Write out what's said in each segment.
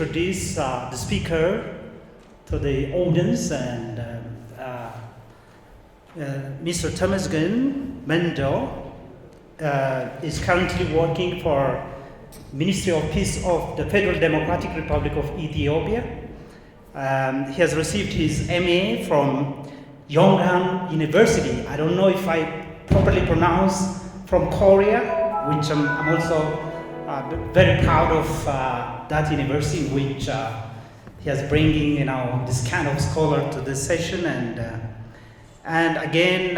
introduce the speaker to the audience, and Mr. Thomas Mendo is currently working for Ministry of Peace of the Federal Democratic Republic of Ethiopia. He has received his MA from Yonghan University. I don't know if I properly pronounce, from Korea, which I'm also very proud of that university, in which he is bringing this kind of scholar to this session. And again,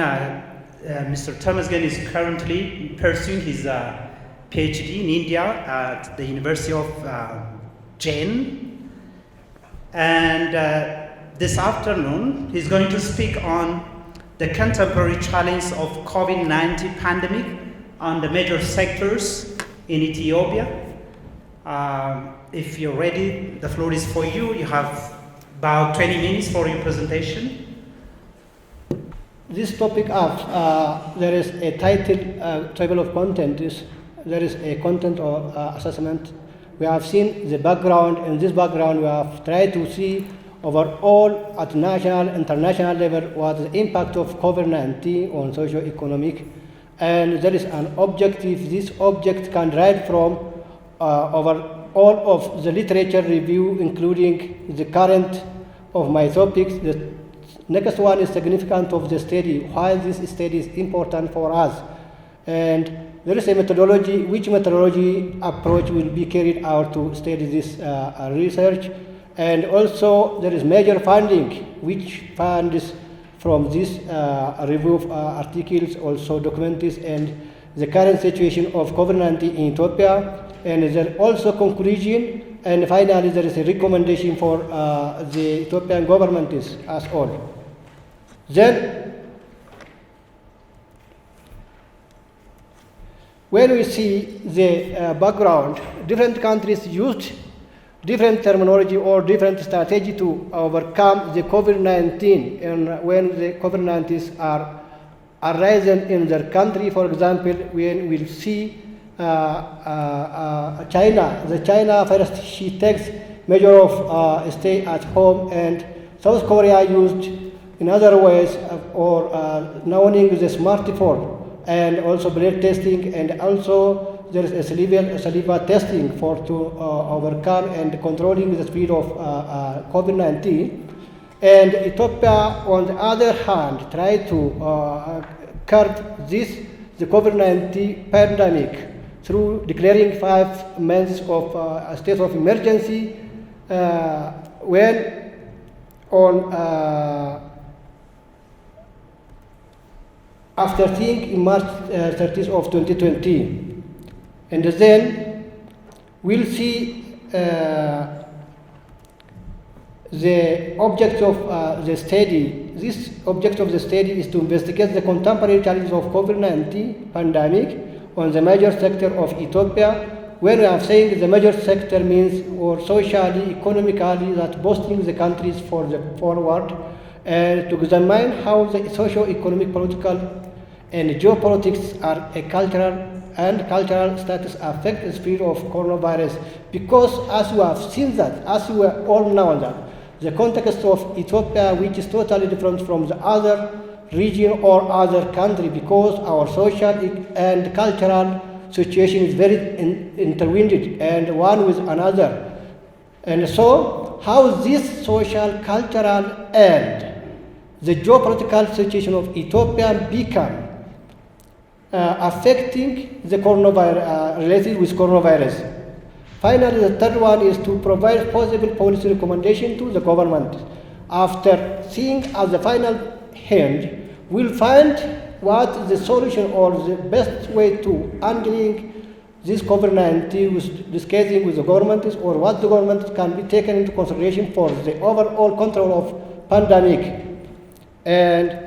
Mr. Thomas is currently pursuing his PhD in India at the University of Jain. And this afternoon, he's going to speak on the contemporary challenge of COVID-19 pandemic on the major sectors in Ethiopia. If you're ready, the floor is for you. You have about 20 minutes for your presentation. This topic of there is a title, table of content. There is a content or assessment. We have seen the background. In this background, we have tried to see overall at national, international level what is the impact of COVID-19 on socio-economic. And there is an objective. This object can derive from over all of the literature review, including the current of my topics. The next one is significant of the study, why this study is important for us. And there is a methodology, which methodology approach will be carried out to study this research. And also there is major funding, which funds from this review of articles, also documents, and the current situation of COVID-19 in Ethiopia. And there also conclusion, and finally there is a recommendation for the Ethiopian government as all. Then, when we see the background, different countries used different terminology or different strategy to overcome the COVID-19, and when the COVID-19 are arising in their country. For example, when we see China, the China first, she takes measure of stay at home, and South Korea used in other ways, or knowing the smartphone, and also blood testing, and also there is a saliva testing to overcome and controlling the spread of COVID-19. And Ethiopia, on the other hand, tried to curb the COVID-19 pandemic through declaring 5 months of a state of emergency, when on after in March 30th of 2020. And then we'll see the object of the study. This object of the study is to investigate the contemporary challenges of COVID-19 pandemic on the major sector of Ethiopia. When we are saying the major sector means, or socially, economically, that boosting the countries for the forward, and to examine how the socio-economic, political, and geopolitics are a cultural status affect the spread of coronavirus. Because as we have seen that, as we all know that, the context of Ethiopia, which is totally different from the other region or other country, because our social and cultural situation is very intertwined and one with another. And so, how this social, cultural, and the geopolitical situation of Ethiopia become affecting the coronavirus, related with coronavirus. Finally, the third one is to provide possible policy recommendation to the government. After seeing at the final hand, we'll find what the solution or the best way to handling this COVID-19 with discussing with the government is, or what the government can be taken into consideration for the overall control of pandemic. And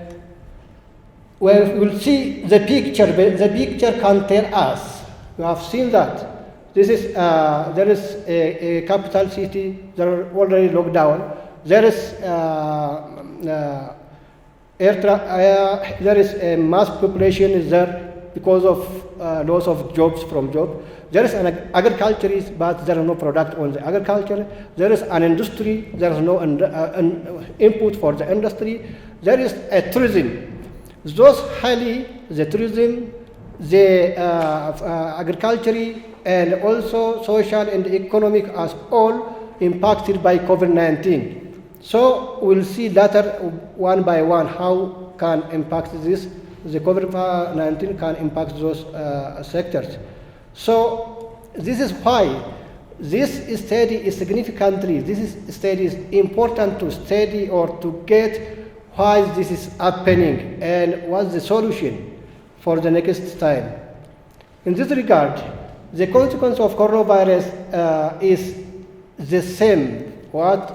when we'll see the picture can tell us. We have seen that. This is there is a capital city that are already locked down. There is there is a mass population is there, because of loss of jobs from job. There is an agriculture, but there is no product on the agriculture. There is an industry, there is no input for the industry. There is a tourism. Those highly, the tourism, the agriculture, and also social and economic as all impacted by COVID-19. So we'll see later one by one how can impact this. The COVID-19 can impact those sectors. So this is why this study is significantly, study is important to study or to get why this is happening and what's the solution for the next time. In this regard, the consequence of coronavirus is the same. What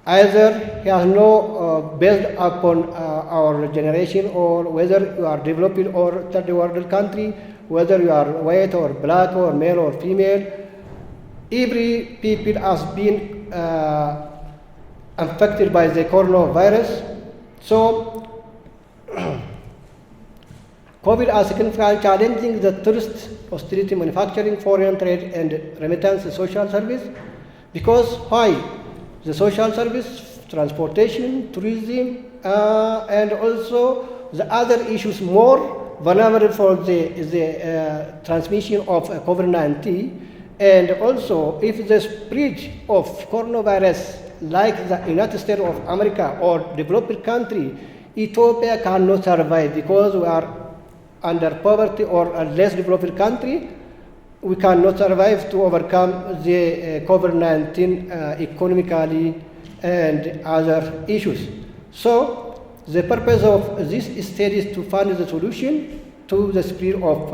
either he has no based upon our generation, or whether you are developing or third world country, whether you are white or black or male or female, every people has been affected by the coronavirus. So COVID has significantly challenging the tourist, hospitality, manufacturing, foreign trade, and remittance social service. Because why? The social service, transportation, tourism, and also the other issues more vulnerable for the transmission of COVID-19. And also, if the spread of coronavirus, like the United States of America or developed country, Ethiopia cannot survive because we are under poverty, or a less developed country. We cannot survive to overcome the COVID-19 economically and other issues. So the purpose of this study is to find the solution to the spread of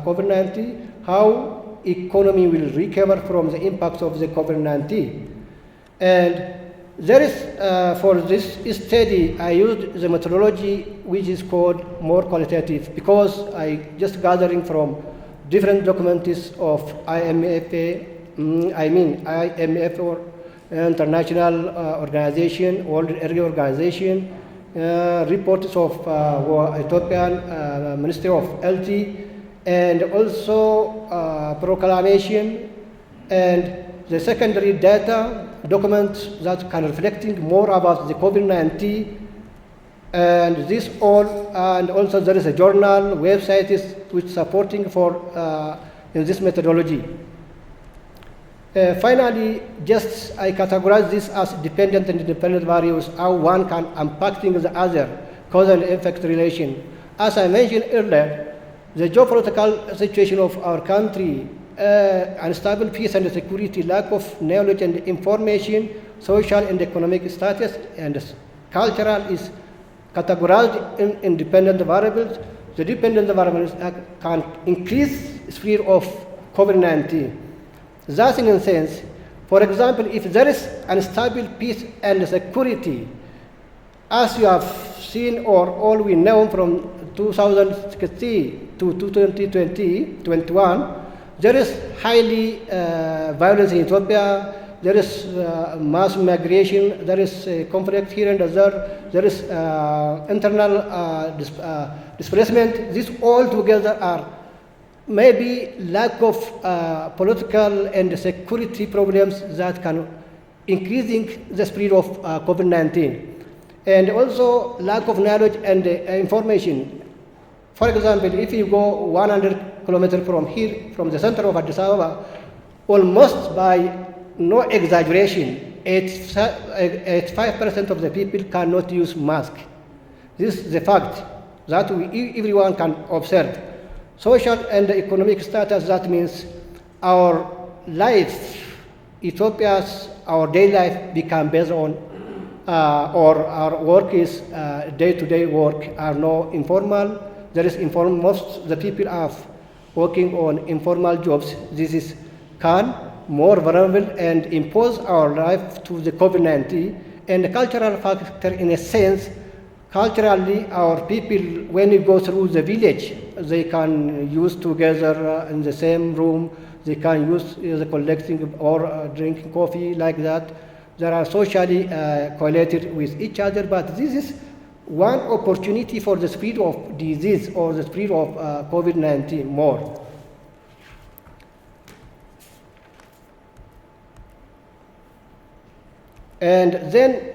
COVID-19, how economy will recover from the impacts of the COVID-19. And there is, for this study, I used the methodology which is called more qualitative, because I just gathering from different documents of IMF or International Organization, World Area Organization, reports of Ethiopian Ministry of Health, and also proclamation, and the secondary data documents that can reflecting more about the COVID-19. And this all, and also there is a journal, website which supporting for in this methodology. Finally, just I categorize this as dependent and independent variables, how one can impacting the other, cause and effect relation. As I mentioned earlier, the geopolitical situation of our country, unstable peace and security, lack of knowledge and information, social and economic status, and cultural is categorized in independent variables. The dependent variables can increase spread of COVID-19. Thus, in a sense, for example, if there is unstable peace and security, as you have seen or all we know from 2016 to 2021, there is highly violence in Ethiopia. There is mass migration, there is conflict here and there is internal displacement. These all together are maybe lack of political and security problems that can increasing the spread of COVID-19. And also lack of knowledge and information. For example, if you go 100 kilometers from here, from the center of Addis Ababa, almost by no exaggeration, 85% of the people cannot use mask. This is the fact that everyone can observe. Social and economic status, that means our life, Ethiopia's, our daily life become based on, or our work is day-to-day work are no informal. There is informal, most the people are working on informal jobs. This is more vulnerable and impose our life to the COVID-19. And the cultural factor, in a sense, culturally our people, when you go through the village, they can use together in the same room, they can use the collecting or drinking coffee like that. They are socially correlated with each other, but this is one opportunity for the spread of disease or the spread of COVID-19 more. And then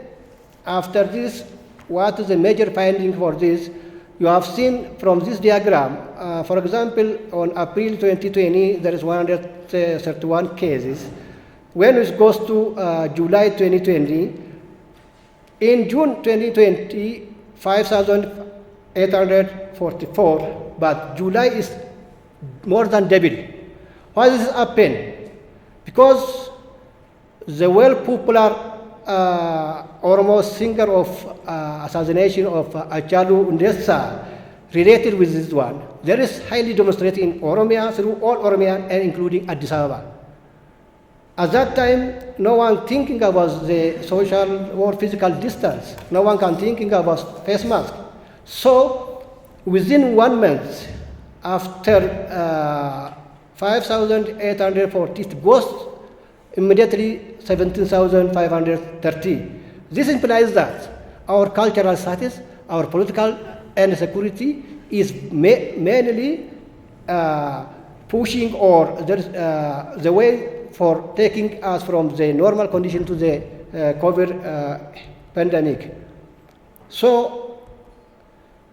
after this, what is the major finding for this? You have seen from this diagram, for example, on April 2020, there is 131 cases. When it goes to July 2020, in June 2020, 5,844, but July is more than double. Why does this happen? Because the well-popular almost singer of assassination of Hachalu Hundessa related with this one. There is highly demonstrated in Oromia, through all Oromia and including Addis Ababa. At that time, no one thinking about the social or physical distance. No one can thinking about face mask. So within 1 month, after 5,840 ghosts, immediately 17,530. This implies that our cultural status, our political and security is mainly pushing or the way for taking us from the normal condition to the COVID pandemic. So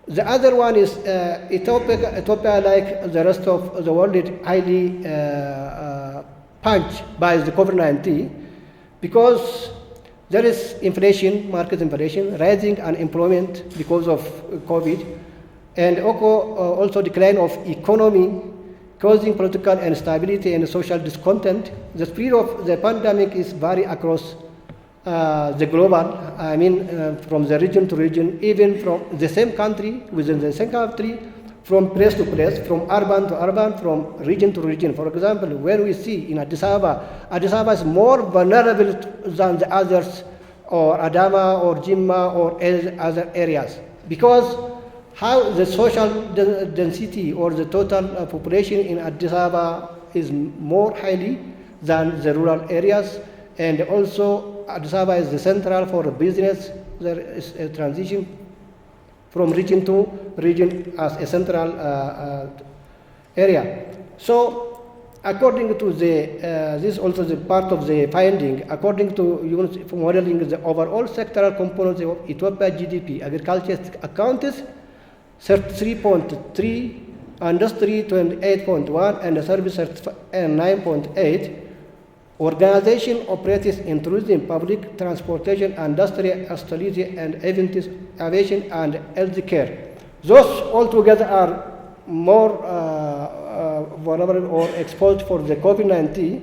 the other one is Ethiopia, like the rest of the world, is highly punched by the COVID-19 because there is inflation, market inflation, rising unemployment because of COVID, and also decline of economy, causing political instability and social discontent. The spread of the pandemic is vary across the global, from the region to region, even from the same country, within the same country, from place to place, from urban to urban, from region to region. For example, when we see in Addis Ababa is more vulnerable than the others, or Adama, or Jimma, or other areas, because how the social density or the total population in Addis Ababa is more highly than the rural areas, and also Addis Ababa is the central for business. There is a transition from region to region as a central area. So according to this is also the part of the finding, according to modeling the overall sectoral components of Ethiopia GDP, agriculture accounts 33.3, industry 28.1, and service 9.8. Organization operates in tourism, public transportation, industry, hospitality, and events, aviation, and healthcare. Those altogether are more vulnerable or exposed for the COVID-19.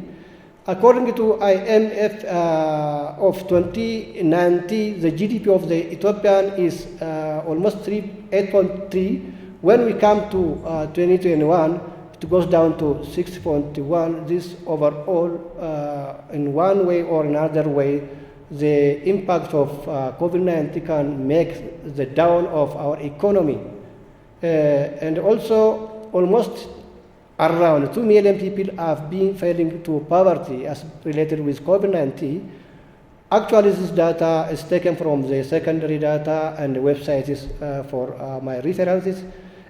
According to IMF of 2019, the GDP of the Ethiopian is almost 8.3. When we come to 2021, it goes down to 6.1. This overall, in one way or another way, the impact of COVID-19 can make the down of our economy. And also, almost around 2 million people have been falling to poverty as related with COVID-19. Actually, this data is taken from the secondary data and the websites for my references.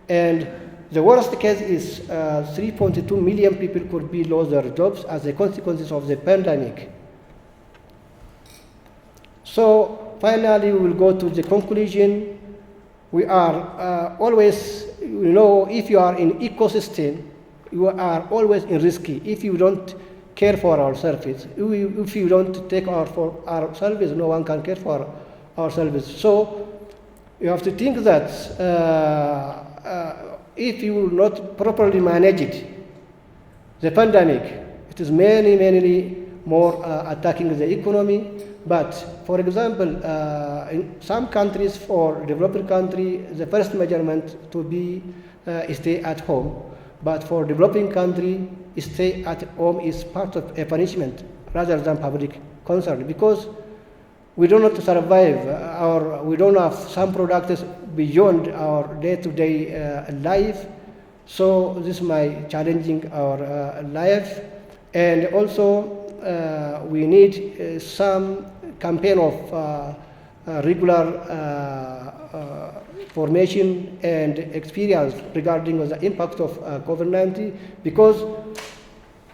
And the worst case is 3.2 million people could be lost their jobs as a consequence of the pandemic. So finally, we will go to the conclusion. We are always, if you are in ecosystem, you are always in risky. If you don't care for our service, if you don't take for our service, no one can care for our service. So you have to think that if you will not properly manage it, the pandemic, it is mainly more attacking the economy. But for example, in some countries, for developing country, the first measurement to be stay at home. But for developing country, stay at home is part of a punishment rather than public concern, because we do not survive, or we don't have some products beyond our day-to-day life. So this is my challenging our life. And also we need some campaign of regular formation and experience regarding the impact of COVID-19, because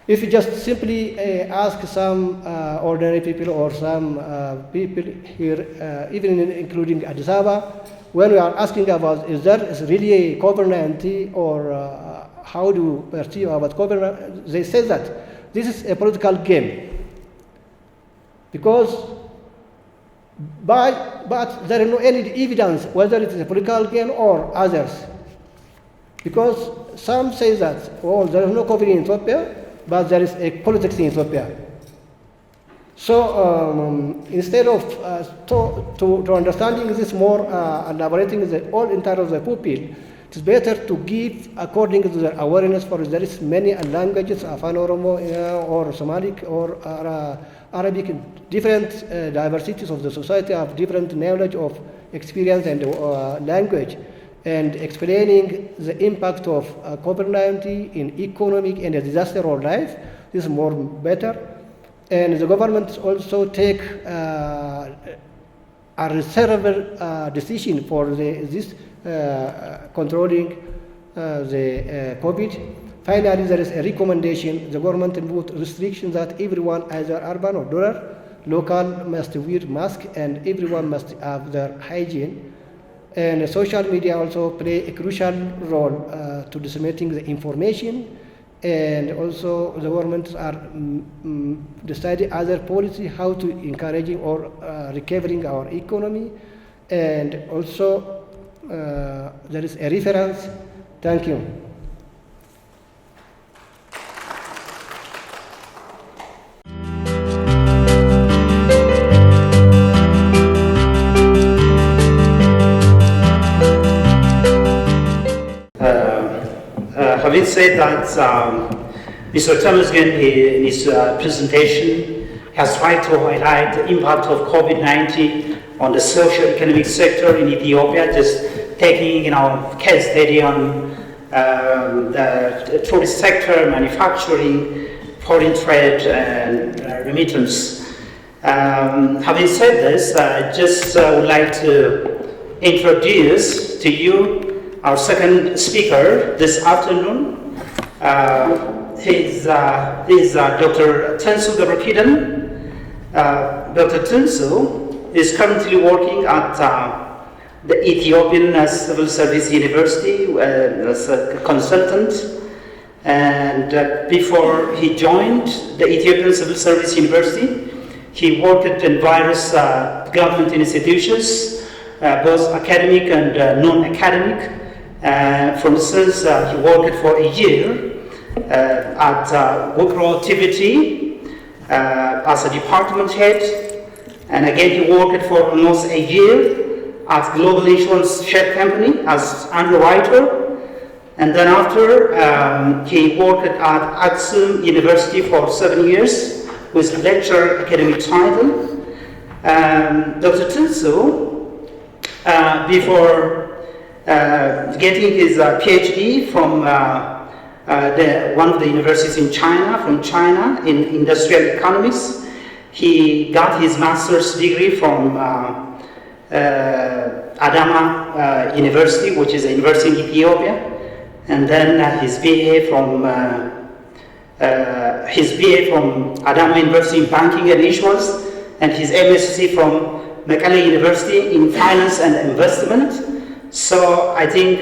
if you just simply ask some ordinary people or some people here, even including Addis Ababa, when we are asking about is really a COVID-19 or how do you perceive about COVID-19, they say that this is a political game. Because but there is no any evidence whether it is a political game or others. Because some say that, oh, there is no COVID in Ethiopia, but there is a politics in Ethiopia. So instead of to understanding this more, elaborating the all entire of the pupil, it is better to give according to the awareness, for there is many languages, Afan Oromo or Somali or Arabic, different diversities of the society have different knowledge of experience and language, and explaining the impact of COVID-19 in economic and disaster or life. This is more better. And the government also take a reservable decision for this controlling the COVID. Finally, there is a recommendation. The government put restrictions that everyone, either urban or rural, local, must wear mask, and everyone must have their hygiene. And social media also play a crucial role to disseminating the information. And also the governments are deciding other policy how to encouraging or recovering our economy. And also there is a reference. Thank you. Having said that, Mr. Thomasgen in his presentation has tried to highlight the impact of COVID-19 on the socio-economic sector in Ethiopia, just taking case study on the tourist sector, manufacturing, foreign trade, and remittance. Having said this, I just would like to introduce to you our second speaker this afternoon. He's Dr. Tensu Gabrakidan. Dr. Tensu is currently working at the Ethiopian Civil Service University as a consultant. And before he joined the Ethiopian Civil Service University, he worked in various government institutions, both academic and non-academic. For instance, he worked for a year at Wipro TVT as a department head, and again he worked for almost a year at Global Insurance Share Company as underwriter, and then after he worked at Aksum University for 7 years with lecturer academic title. Dr. Tensu, before getting his PhD from one of the universities in China, in industrial economics. He got his master's degree from Adama University, which is a university in Ethiopia, and then his BA from Adama University in banking and insurance, and his MSc from Mekelle University in finance and investment. So I think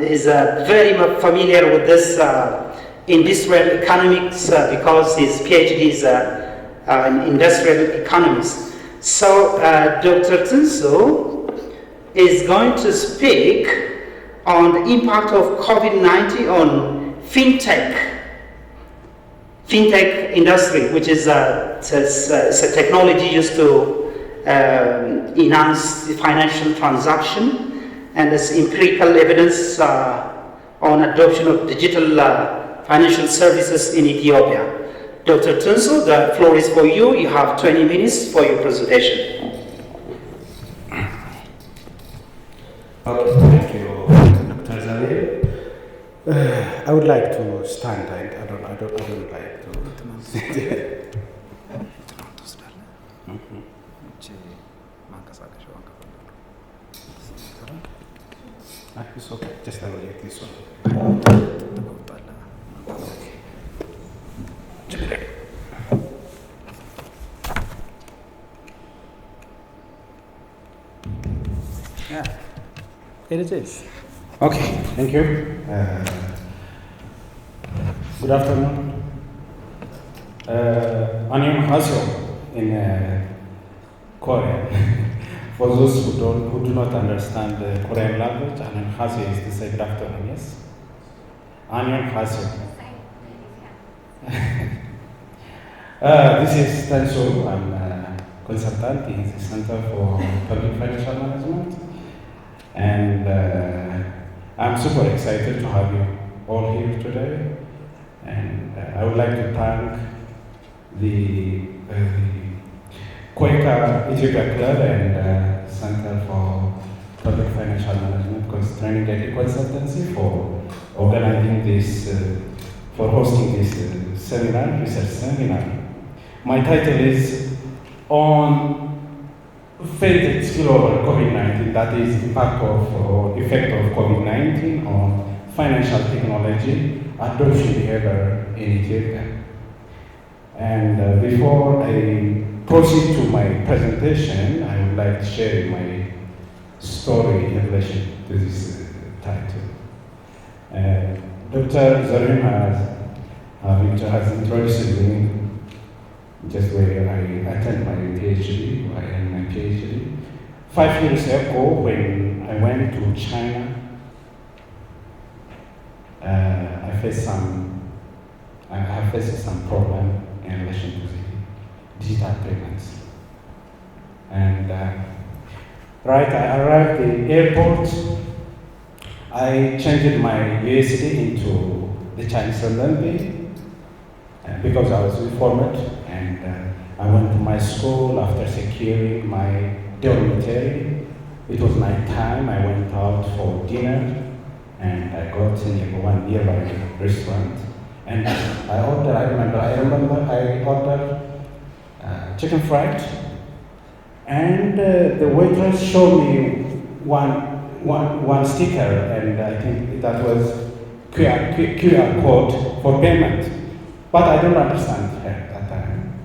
he's very much familiar with this industrial economics because his PhD is in industrial economics. So Dr. Tensu is going to speak on the impact of COVID-19 on fintech industry, which is a technology used to enhance the financial transaction. And there's empirical evidence on adoption of digital financial services in Ethiopia. Dr. Tensu, the floor is for you. You have 20 minutes for your presentation. Okay, thank you, Dr. Zavir. I would like to stand. I don't like to sit. ማንቀሳቀሻውን ከፈለጉ It's okay. Just have a look at this one. Yeah, it is. Okay, thank you. Good afternoon. I'm Hasio in Korea. For those who do not understand the Korean language, Anyan Hasio is to say good afternoon, yes? Anyan Hasio. This is Tanso. I'm a consultant in the Center for Public Financial Management. And I'm super excited to have you all here today. And I would like to thank the KOICA Ethiopia Club and Center for Public Financial Management Training and Consultancy for organizing this, for hosting this seminar, research seminar. My title is on Faded Spillover COVID-19, that is impact of or effect of COVID-19 on financial technology adoption behavior in Ethiopia. And before I proceed to my presentation, I would like to share my story in relation to this title. Dr. Zarim has introduced me just where I attend my PhD, I am my PhD. 5 years ago, when I went to China, I have faced some problem in relation to the digital payments. And I arrived at the airport, I changed my USD into the Chinese renminbi because I was informed, and I went to my school after securing my dormitory. It was night time, I went out for dinner, and I got in one nearby restaurant, and I remember I ordered chicken fried, and the waitress showed me one sticker, and I think that was QR code for payment, but I don't understand her at that time.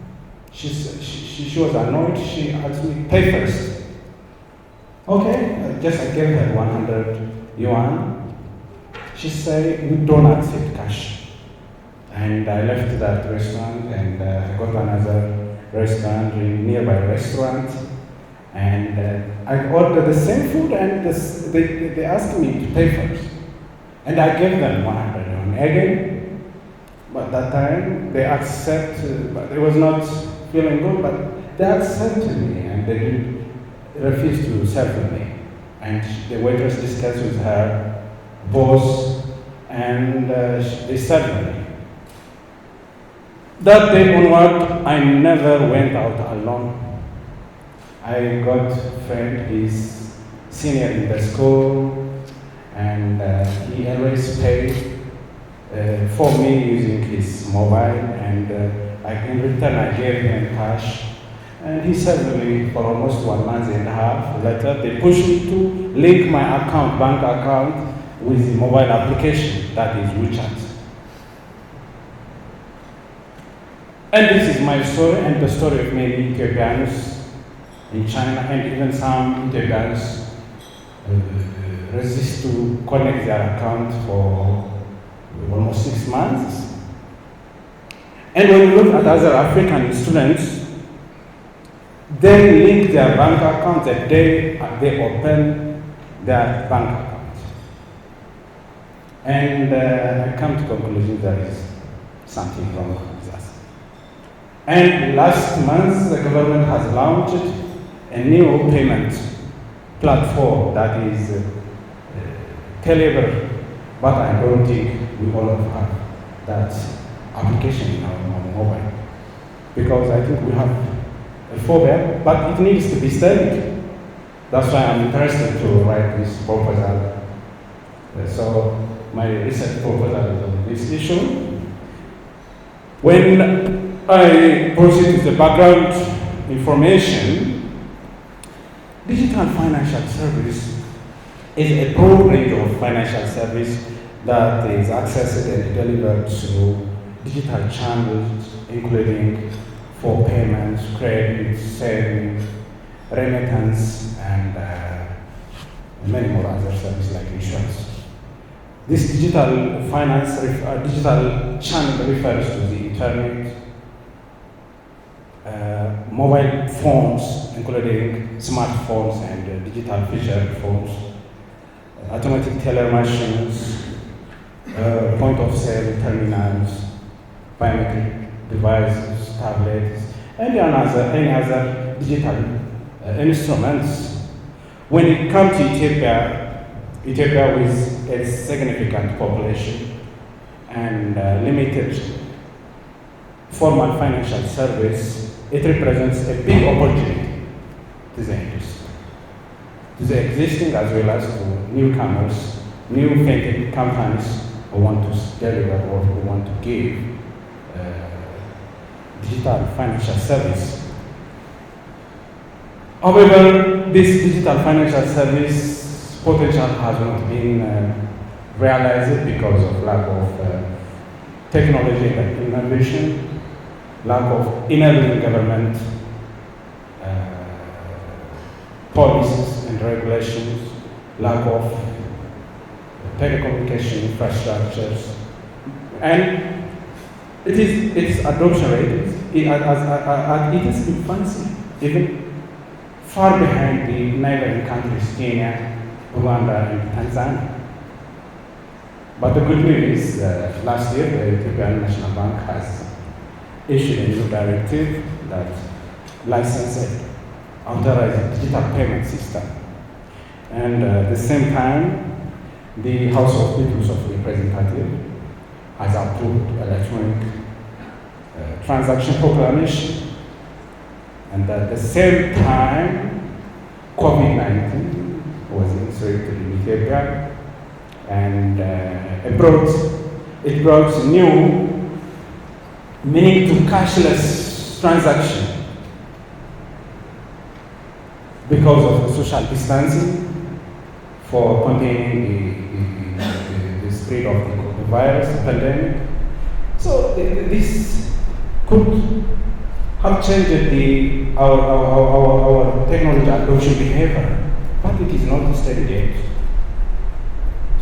She was annoyed. She asked me, pay first. Okay, I gave her 100 yuan. She said, we don't accept cash. And I left that restaurant, and I got another restaurant, a nearby restaurant, and I ordered the same food, and they asked me to pay first. And I gave them 100 yuan again, but that time they accepted, but it was not feeling good, but they accepted me, and they refused to serve me. And the waitress discussed with her boss, and they served me. That day onward, I never went out alone. I got a friend, he's senior in the school, and he always paid for me using his mobile, and in return I gave him cash, and he served me for almost 1 month and a half. Later, they pushed me to link my bank account with the mobile application, that is WeChat. And this is my story and the story of many Ethiopians in China, and even some Ethiopians resist to connect their account for almost 6 months. And when you look at other African students, they link their bank account the day they open their bank account. And I come to conclusion there is something wrong with us. And last month, the government has launched a new payment platform that is Telever, but I don't think we all have that application in our mobile, because I think we have a phobia, but it needs to be studied. That's why I'm interested to write this proposal. So my research proposal is on this issue. When I proceed with the background information, Digital financial service is a broad range of financial service that is accessed and delivered through digital channels, including for payments, credit, savings, remittance, and many more other services like insurance. This digital digital channel refers to the internet, mobile phones, including smartphones and digital feature phones, automatic teller machines, point of sale terminals, biometric devices, tablets, and any other digital instruments. When it comes to Ethiopia with its significant population and limited formal financial service, it represents a big opportunity to the industry, to the existing as well as to newcomers, new fintech companies who want to deliver or who want to give digital financial service. However, this digital financial service potential has not been realized because of lack of technology and innovation, lack of enabling government policies and regulations, lack of telecommunication infrastructures, and its adoption rate it is infancy, even far behind the neighboring countries, Kenya, Rwanda, and Tanzania. But the good news is last year the Ethiopian National Bank has issued a new directive that licenses authorized digital payment system. And at the same time, the House of People's Representatives has approved electronic transaction proclamation. And at the same time, COVID-19 was inserted in Ethiopia, and it brought new meaning to cashless transaction because of the social distancing for containing the spread of the virus, the pandemic. So this could have changed our technology adoption behavior, but it is not steady yet.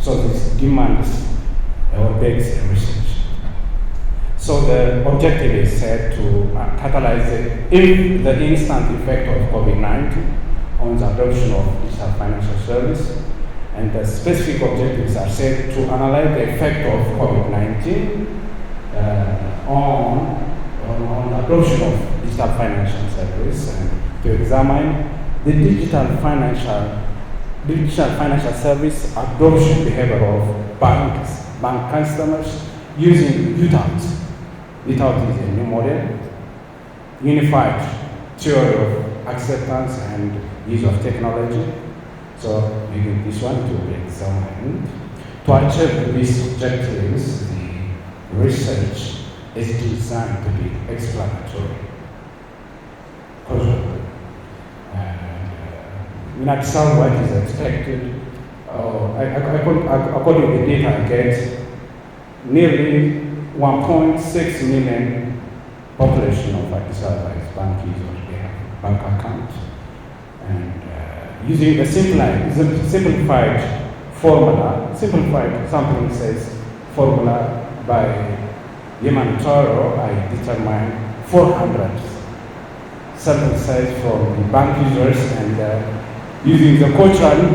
So this demands or begs research. So the objective is set to catalyze the instant effect of COVID-19 on the adoption of digital financial service, and the specific objectives are set to analyze the effect of COVID-19 on the adoption of digital financial service, and to examine the digital financial service adoption behavior of bank customers using UTAT. UTAT is a new model, unified theory of acceptance and use of technology. So using this one to be examined. To achieve these objectives, the research is designed to be explanatory. In itself, what is expected, according to the data I get, nearly 1.6 million population of Addis Ababa is bank users, they have bank account. And using the simplified sampling says formula by Yeman Toro, I determined 400 sample size from the bank users, and using the Cochrane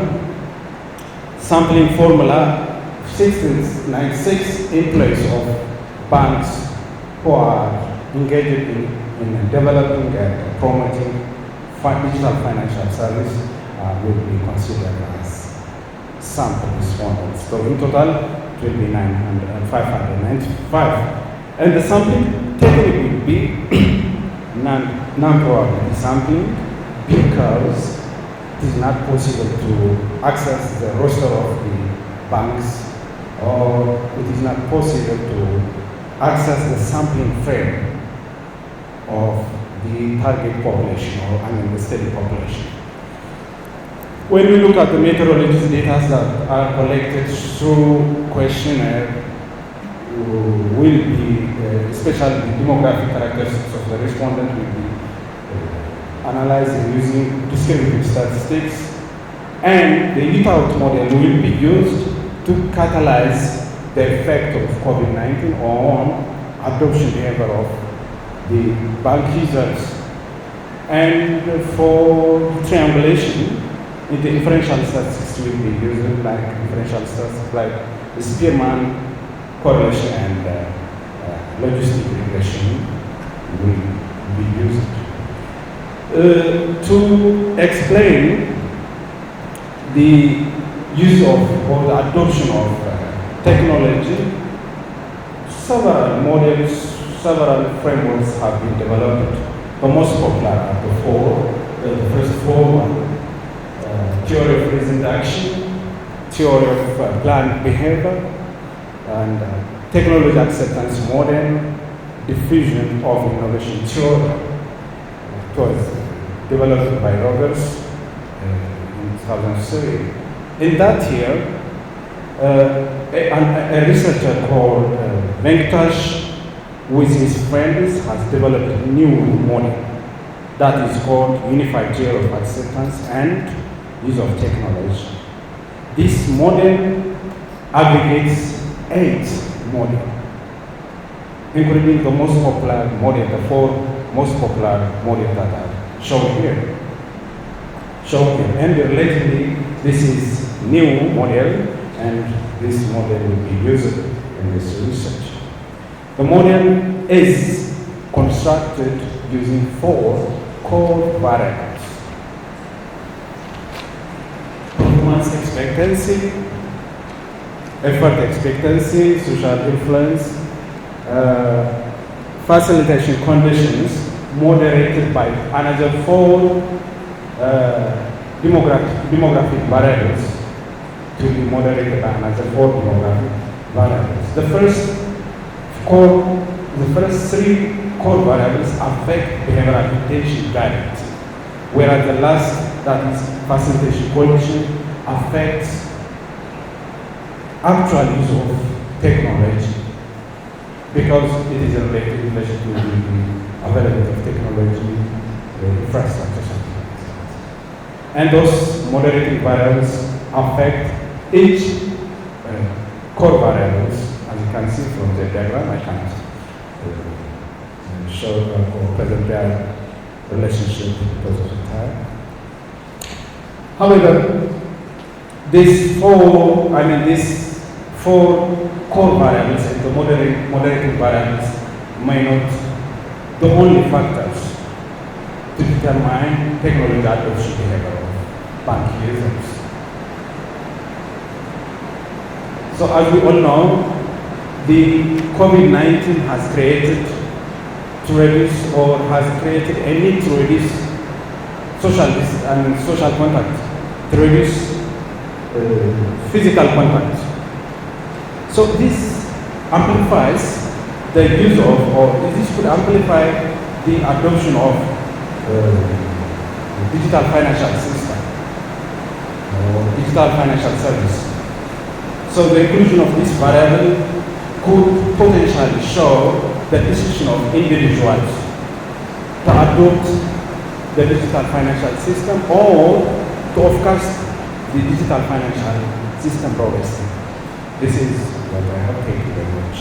sampling formula, 696 employees of banks who are engaged in developing and promoting digital financial service will be considered as sample respondents. So in total, it will be 595. And the sampling technique will be non-probability sampling, because it is not possible to access the roster of the banks, or it is not possible to access the sampling frame of the target population, or the study population. when we look at the methodologies data that are collected through questionnaire, will be, especially the demographic characteristics of the respondent will be analyzed using descriptive statistics, and the eat-out model will be used to catalyze the effect of COVID-19 on adoption behavior of the bank users. And for triangulation, in the differential statistics will be used like differential statistics like the Spearman correlation and logistic regression will be used. To explain the use of or the adoption of technology, several models, several frameworks have been developed. The most popular are the first four: theory of reasoned action, theory of planned behavior, and technology acceptance model, diffusion of innovation theory. It was developed by Rogers in 2003. In that year, a researcher called Venkatesh with his friends has developed a new model that is called Unified Theory of Acceptance and Use of Technology. This model aggregates 8 models, including the most popular model, the 4 most popular models that are shown here. And relatively, this is new model, and this model will be used in this research. The model is constructed using 4 core variables: performance expectancy, effort expectancy, social influence, facilitation conditions, moderated by another 4 demographic variables to be moderated by another 4 demographic variables. The first 3 core variables affect behavioral adaptation directly, whereas the last, that is facilitation condition, affects actual use of technology, because it is related in relation to the availability of technology, infrastructure, something like that. And those moderating variables affect each core variables, as you can see from the diagram. I can't show or present their relationship because of the time. However, these 4 core variables and the moderating variables may not the only factors to determine technology adoption behavior of bank users. So as we all know, the COVID-19 has created to reduce, or has created a need to reduce social contact, to reduce physical contact. So this amplifies the use of, or this could amplify the adoption of digital financial system or digital financial service. So the inclusion of this variable could potentially show the decision of individuals to adopt the digital financial system or to forecast the digital financial system progress. This is what I have. Thank you very much.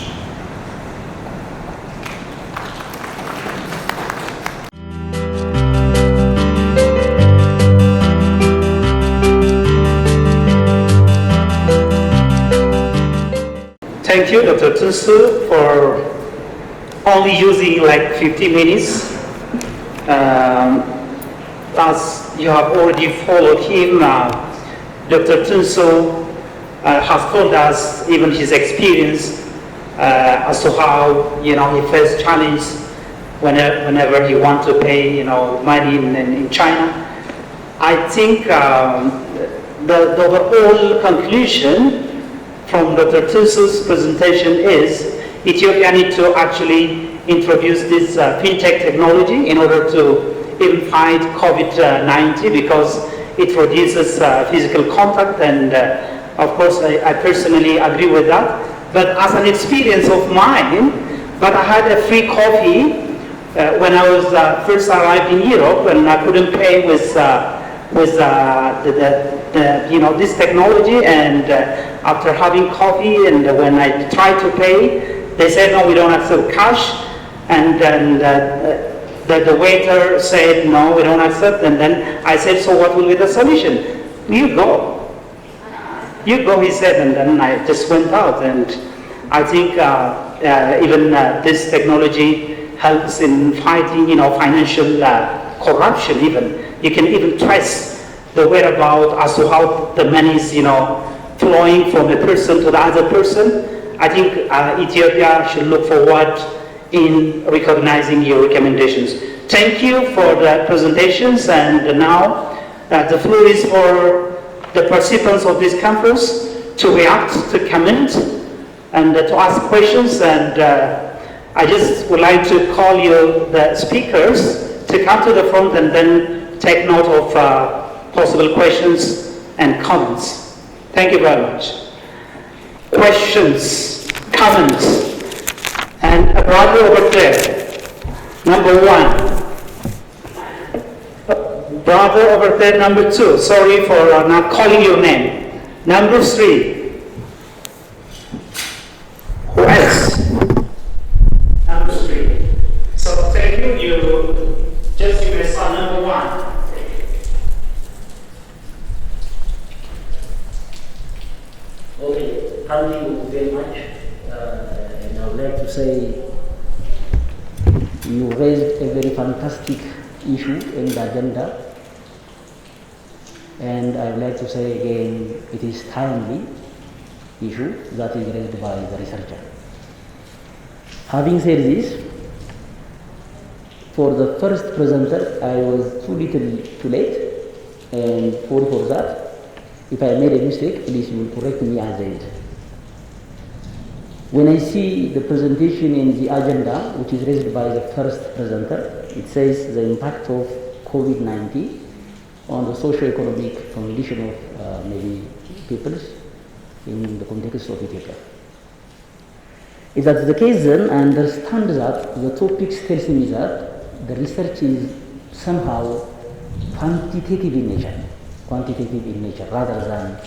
Thank you, Dr. Tunsu, for only using like 50 minutes. As you have already followed him, Dr. Tunsu has told us even his experience as to how he faced challenge whenever he wants to pay money in China. I think the overall conclusion from Dr. Tunsu's presentation is Ethiopia needs to actually introduce this fintech technology in order to even fight COVID-19, because it reduces physical contact, and of course I personally agree with that. But as an experience of mine, but I had a free coffee when I was first arrived in Europe, and I couldn't pay with this technology, and after having coffee, and when I tried to pay, they said, no, we don't accept cash, and then the waiter said, no, we don't accept, and then I said, so what will be the solution? You go, he said, and then I just went out. And I think even this technology helps in fighting, financial corruption. Even you can even trace the whereabouts as to how the money is, flowing from a person to the other person. I think Ethiopia should look forward in recognizing your recommendations. Thank you for the presentations, and now the floor is for the participants of this conference to react, to comment, and to ask questions. And I just would like to call you, the speakers, to come to the front and then take note of possible questions and comments. Thank you very much. Questions, comments, and a brother over there, number 1. Brother over there, number 2. Sorry for not calling your name. Number 3. Who else? Number 3. So thank you. You may start number 1. Okay, thank you very much. And I would like to say you raised a very fantastic issue in the agenda. And I would like to say again, it is timely issue that is raised by the researcher. Having said this, for the first presenter, I was too late, and for that. If I made a mistake, please you will correct me as I did. When I see the presentation in the agenda, which is raised by the first presenter, it says the impact of COVID-19 on the socio-economic condition of maybe peoples in the context of Ethiopia. If that's the case, then I understand that the topic tells me that the research is somehow quantitative in nature rather than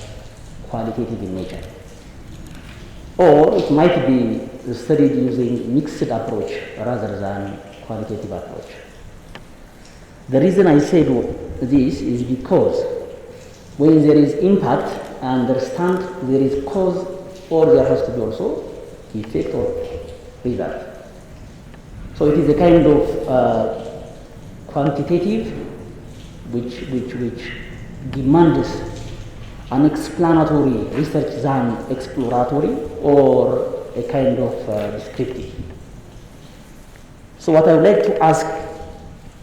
qualitative in nature. Or it might be studied using mixed approach rather than qualitative approach. The reason I said this is because when there is impact, I understand there is cause, or there has to be also effect or result. So it is a kind of quantitative which demands an explanatory research than exploratory, or a kind of descriptive. So what I would like to ask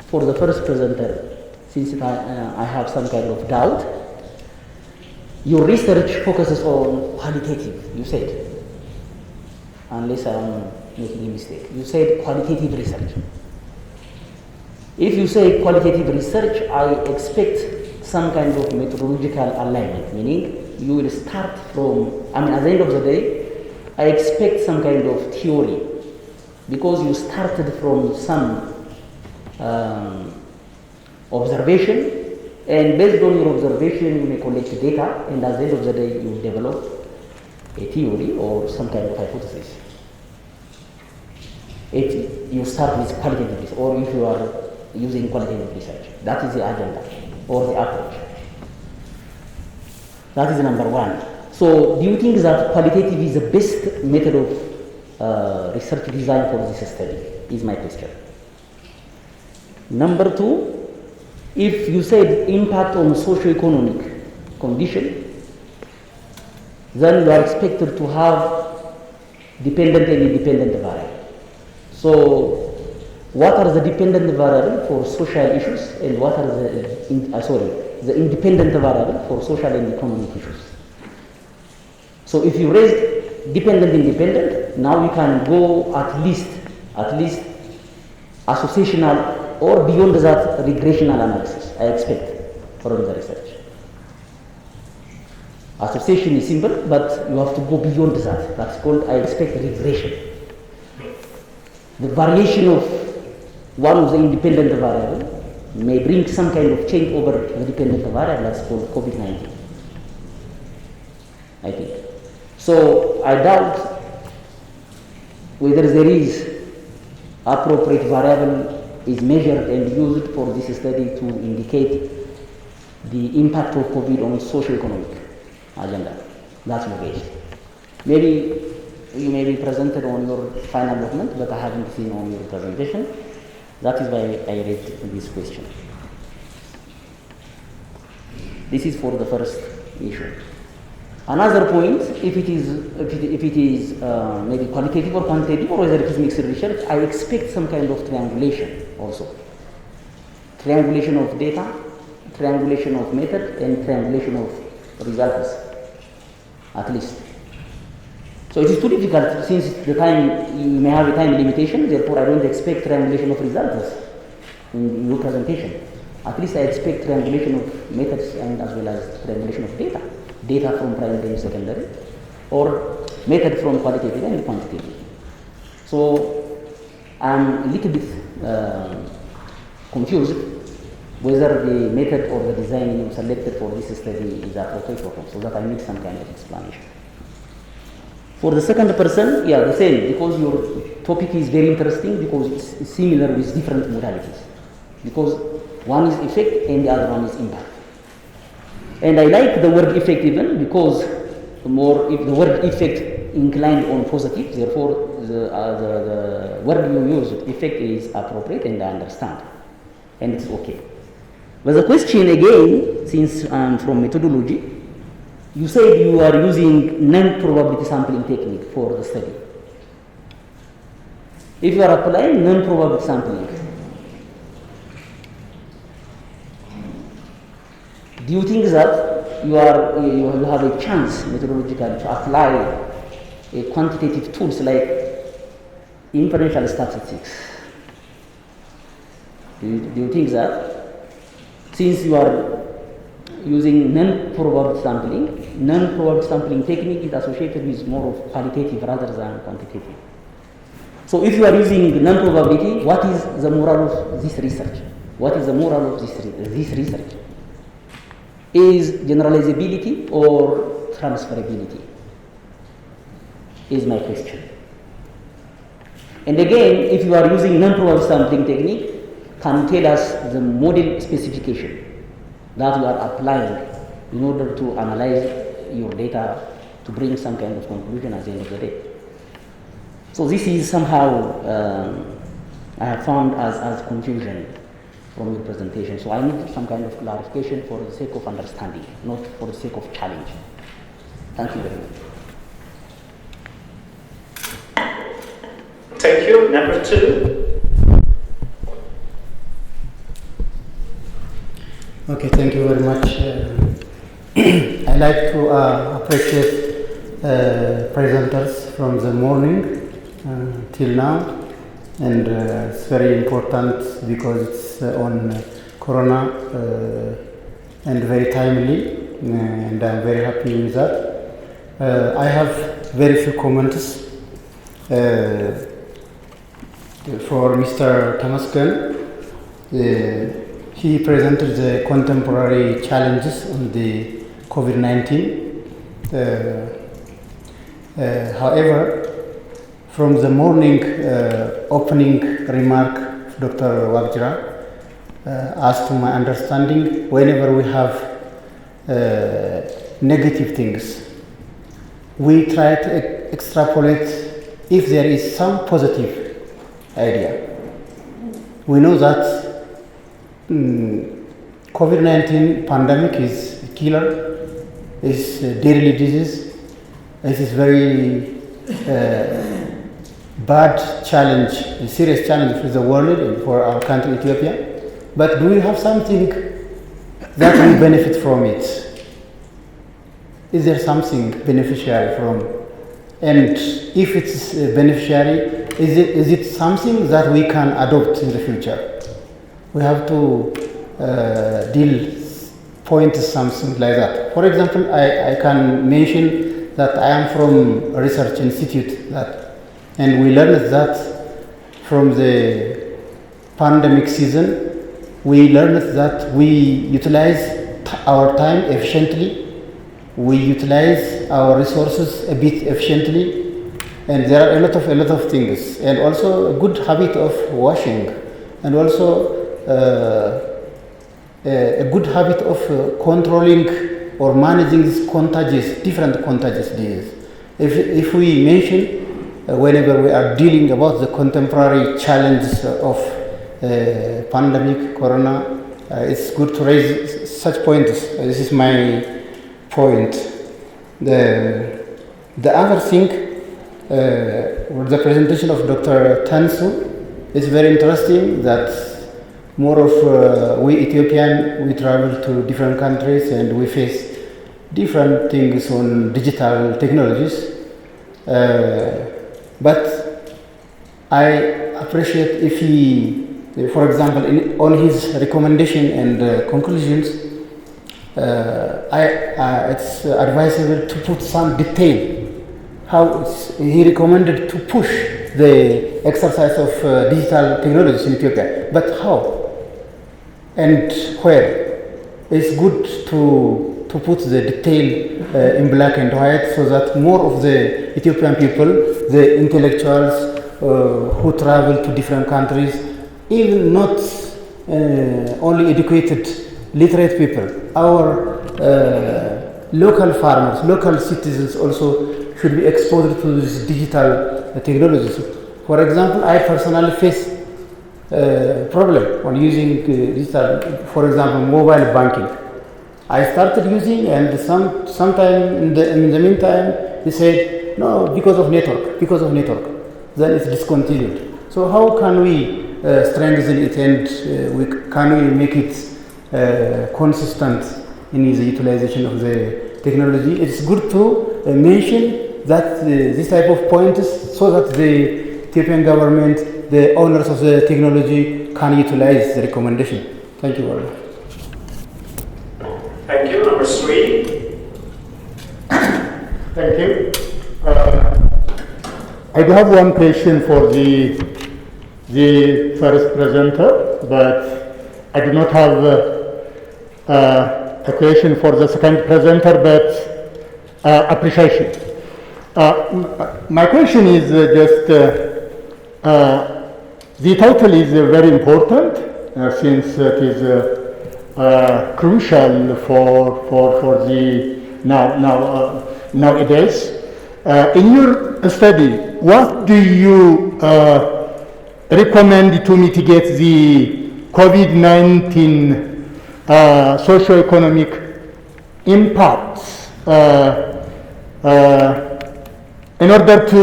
for the first presenter, since I have some kind of doubt, your research focuses on qualitative, you said, unless I'm making a mistake. You said qualitative research. If you say qualitative research, I expect some kind of methodological alignment, meaning you will start from, at the end of the day, I expect some kind of theory, because you started from some observation, and based on your observation, you may collect data, and at the end of the day, you develop a theory or some kind of hypothesis. If you start with qualitative research, or if you are using qualitative research, that is the agenda or the approach. That is number 1. So, do you think that qualitative is the best method of research design for this study? Is my question. Number 2, if you said impact on socio-economic condition, then you are expected to have dependent and independent variable. So, what are the dependent variables for social issues, and what are the independent variables for social and economic issues? So, if you raise dependent independent, now you can go at least associational or beyond that regressional analysis, I expect, from the research. Association is simple, but you have to go beyond that. That's called, I expect, regression. The variation of one of the independent variable may bring some kind of change over the dependent variable. That's called COVID-19, I think. So I doubt whether there is appropriate variable is measured and used for this study to indicate the impact of COVID on socio-economic agenda. That's the case. Maybe you may be presented on your final document, but I haven't seen on your presentation. That is why I raised this question. This is for the first issue. Another point, if it is maybe qualitative or quantitative, or whether it is mixed research, I expect some kind of triangulation also. Triangulation of data, triangulation of method, and triangulation of results, at least. So it is too difficult since the time, you may have a time limitation, therefore I don't expect triangulation of results in your presentation. At least I expect triangulation of methods and as well as triangulation of data. Data from primary and secondary, or method from qualitative and quantitative. So I'm a little bit confused whether the method or the design you selected for this study is appropriate or not, so that I need some kind of explanation. For the second person, yeah, the same, because your topic is very interesting because it's similar with different modalities. Because one is effect and the other one is impact. And I like the word effect even because the more, if the word effect inclined on positive, therefore the word you use, effect, is appropriate and I understand. And it's okay. But the question again, since I'm from methodology, you said you are using non-probability sampling technique for the study. If you are applying non-probability sampling, do you think that you have a chance methodologically to apply a quantitative tools like inferential statistics? Do you think that since you are using non-probability sampling technique is associated with more of qualitative rather than quantitative? So if you are using non-probability, what is the moral of this research? What is the moral of this research? Is generalizability or transferability? Is my question. And again, if you are using non-probability sampling technique, can you tell us the model specification that you are applying in order to analyze your data to bring some kind of conclusion at the end of the day? So this is somehow I have found as confusion from your presentation. So I need some kind of clarification for the sake of understanding, not for the sake of challenge. Thank you very much. Thank you. Number 2. Okay, thank you very much. I like to appreciate presenters from the morning till now, and it's very important because it's on Corona and very timely, and I'm very happy with that. I have very few comments for Mr. Tamaskan. He presented the contemporary challenges on the COVID-19. However, from the morning opening remark of Dr. Wagjra, as to my understanding, whenever we have negative things, we try to extrapolate if there is some positive idea. We know that COVID-19 pandemic is a killer, is a deadly disease. It is very bad challenge, a serious challenge for the world and for our country, Ethiopia. But do we have something that will benefit from it? Is there something beneficiary from? And if it's beneficiary, is it something that we can adopt in the future? We have to deal point something like that. For example, I can mention that I am from a research institute and we learned that from the pandemic season, we learned that we utilize our time efficiently, we utilize our resources a bit efficiently, and there are a lot of things, and also a good habit of washing, and also a good habit of controlling or managing these different contagious diseases. If we mention whenever we are dealing about the contemporary challenges of pandemic, corona, it's good to raise such points. This is my point. The other thing, the presentation of Dr. Tansu is very interesting. That more of we Ethiopian, we travel to different countries and we face different things on digital technologies. But I appreciate if he, for example, on his recommendation and conclusions, it's advisable to put some detail. How he recommended to push the exercise of digital technologies in Ethiopia, but how and where? It's good to put the detail in black and white so that more of the Ethiopian people, the intellectuals who travel to different countries, even not only educated, literate people, our local farmers, local citizens also should be exposed to these digital technologies. For example, I personally face problem on using digital, for example, mobile banking. I started using, and sometime in the meantime, he said, no, because of network. Then it's discontinued. So how can we strengthen it and can we make it consistent in the utilization of the technology? It's good to mention that this type of points so that the Ethiopian government, the owners of the technology, can utilize the recommendation. Thank you very much. Thank you. Number 3. Thank you. I do have one question for the first presenter, but I do not have a question for the second presenter, but appreciation. My question is the title is very important since it is crucial for the nowadays. In your study, what do you recommend to mitigate the COVID-19 socio-economic impacts in order to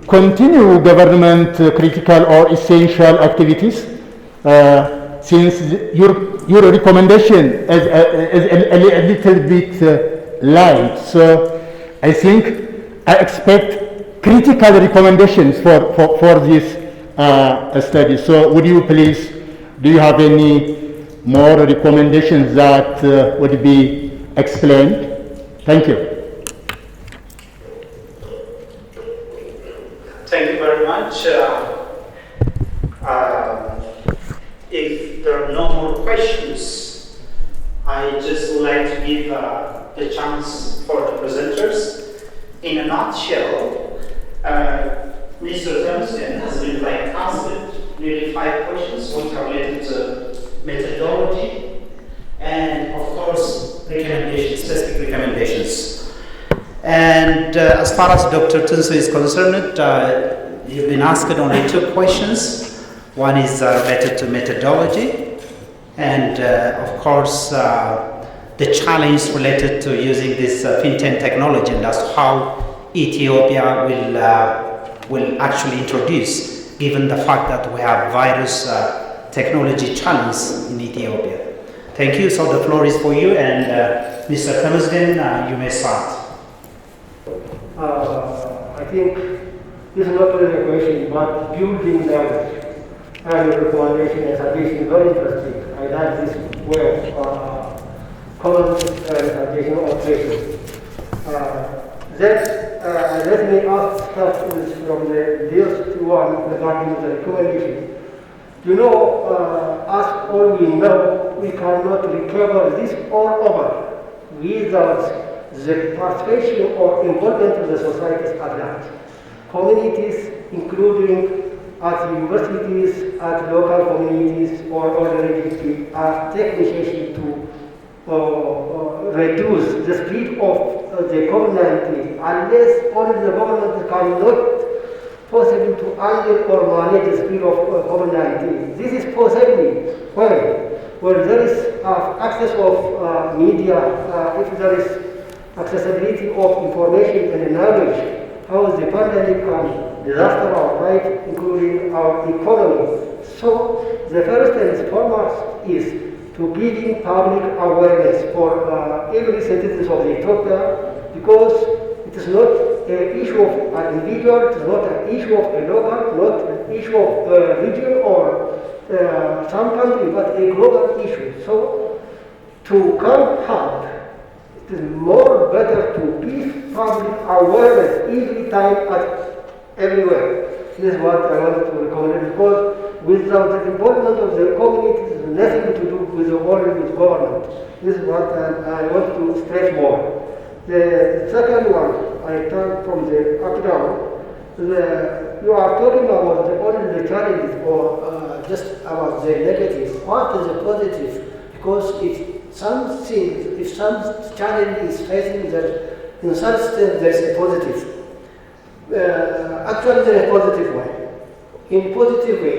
continue government critical or essential activities? Since your recommendation is a little bit light, so I think I expect critical recommendations for this study. So would you please, do you have any more recommendations that would be explained? Thank you. Thank you very much. If there are no more questions, I just would like to give the chance for the presenters. In a nutshell, Mr. Thompson has been asked nearly 5 questions which are related to methodology and, of course, recommendations, specific recommendations. And as far as Dr. Tunso is concerned, you've been asked only 2 questions. One is related to methodology, and of course, the challenge related to using this fintech technology, and that's how Ethiopia will actually introduce, given the fact that we have virus technology challenge in Ethiopia. Thank you. So the floor is for you, and Mr. Temesgen, you may start. I think this is not only a question, but building knowledge and recommendation and suggestion is very interesting. I like this way of common addition or tracing. Let me ask start from the first one regarding the recommendation. You know, as all we know, we cannot recover this all over without the participation or involvement of the societies at large. Communities, including at universities, at local communities, or organizations, are taking initiative to reduce the speed of the COVID-19 unless only the government cannot possible to handle or manage the speed of COVID-19. This is possibly where there is access of media, if there is accessibility of information and knowledge, how the pandemic can disaster our life, including our economy. So the first and foremost is to giving public awareness for every citizen of Ethiopia, because it is not an issue of an individual, it is not an issue of a local, not an issue of a region or some country, but a global issue. So to come help, it is more better to give public awareness every time and everywhere. This is what I want to recommend, because without the involvement of the community, it has nothing to do with the government. This is what I want to stress more. The second one, I turn from the up down. You are talking about only the challenges or just about the negatives. What is the positive? Because if some challenge is facing that, in some sense there is a positive. Actually, there is a positive way. In positive way,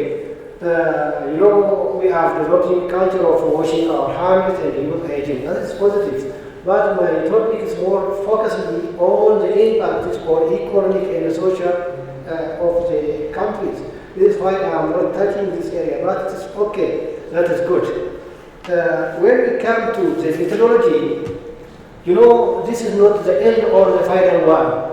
you know, we are developing culture of washing our hands and youth hygiene. That is positive. But my topic is more focusing on the impact for economic and social of the countries. This is why I am not touching this area, but it is okay. That is good. When we come to the methodology, you know, this is not the end or the final one.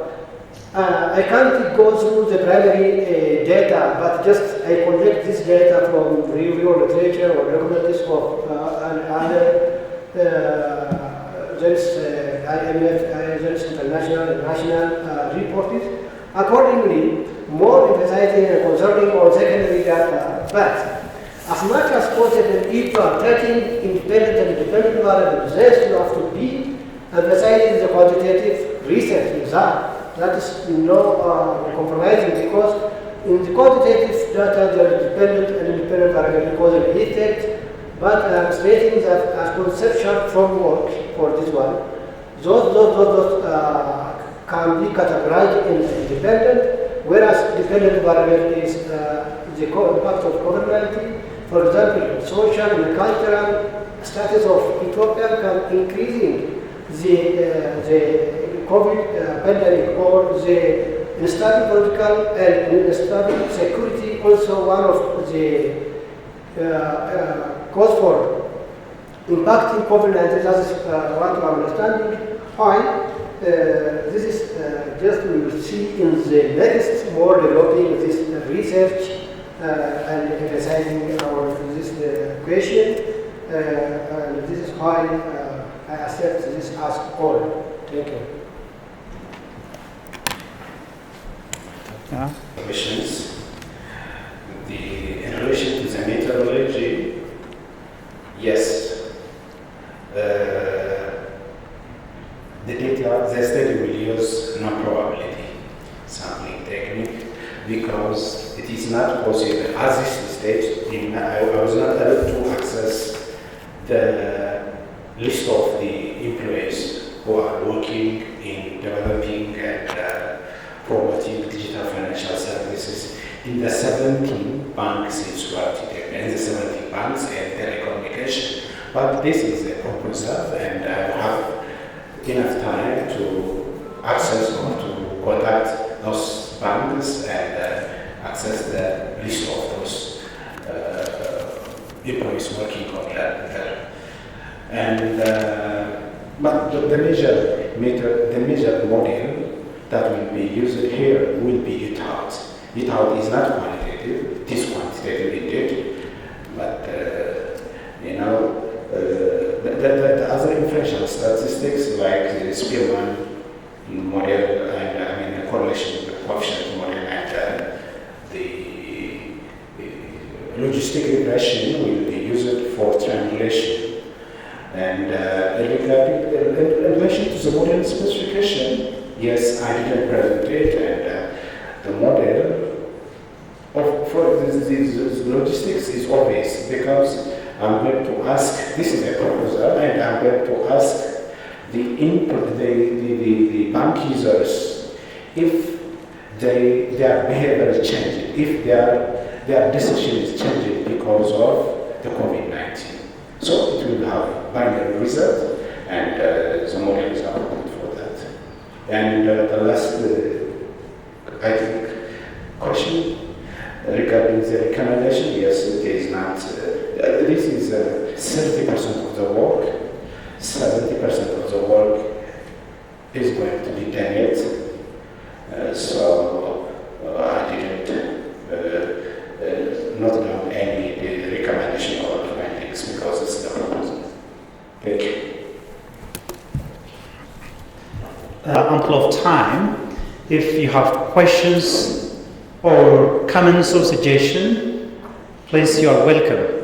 I can't go through the primary data, but just I collect this data from review literature or documents of other. There is IMF, there is international and national reports. Accordingly, more emphasizing and concerning on secondary data, but as much as possible, if you are taking independent and dependent variables, then you have to be emphasizing the quantitative research exam. That is no compromising, because in the quantitative data there is dependent and independent variable because of the effect. But I am stating that as conceptual framework for this one, those can be categorized in independent, whereas dependent variable is the impact of COVID-19. For example, social and cultural status of Ethiopia can increasing the COVID pandemic or the instable political and instable security, also one of the cause for impacting COVID-19. That is what we are understanding. Why? This is just we will see in the next more developing this research and emphasizing our this question. And this is why I accept this ask all. Thank you. Questions. In relation to the methodology, yes, the data, the study will use non-probability sampling technique, because it is not possible at this stage. I was not able to access the list of the employees who are working in developing and promoting digital financial services in the 17 banks in Ethiopia, and the 17 banks and telecommunication. But this is a proposal, and I have enough time to access or to contact those banks and access the list of those employees working on that. And but the major model that will be used here will be ETHOUT. ETHOUT is not quantitative, it is quantitative indeed, but other inferential statistics like the Spearman model and the correlation coefficient model and the logistic regression will be used for triangulation. And in relation to the model specification, yes, I didn't present it, and the model for this logistics is obvious because I'm going to ask, this is a proposal, and I'm going to ask the bank users if their behavior is changing, if their decision is changing because of the COVID-19. So it will have binary result, and the model is appropriate for that. And the last, I think, question regarding the recommendation, yes, it is not. This is 30% of the work. 70% of the work is going to be done yet. So I didn't note down any recommendation or findings because it's the proposal. Thank you. Ample of time. If you have questions or comments or suggestions, please, you are welcome.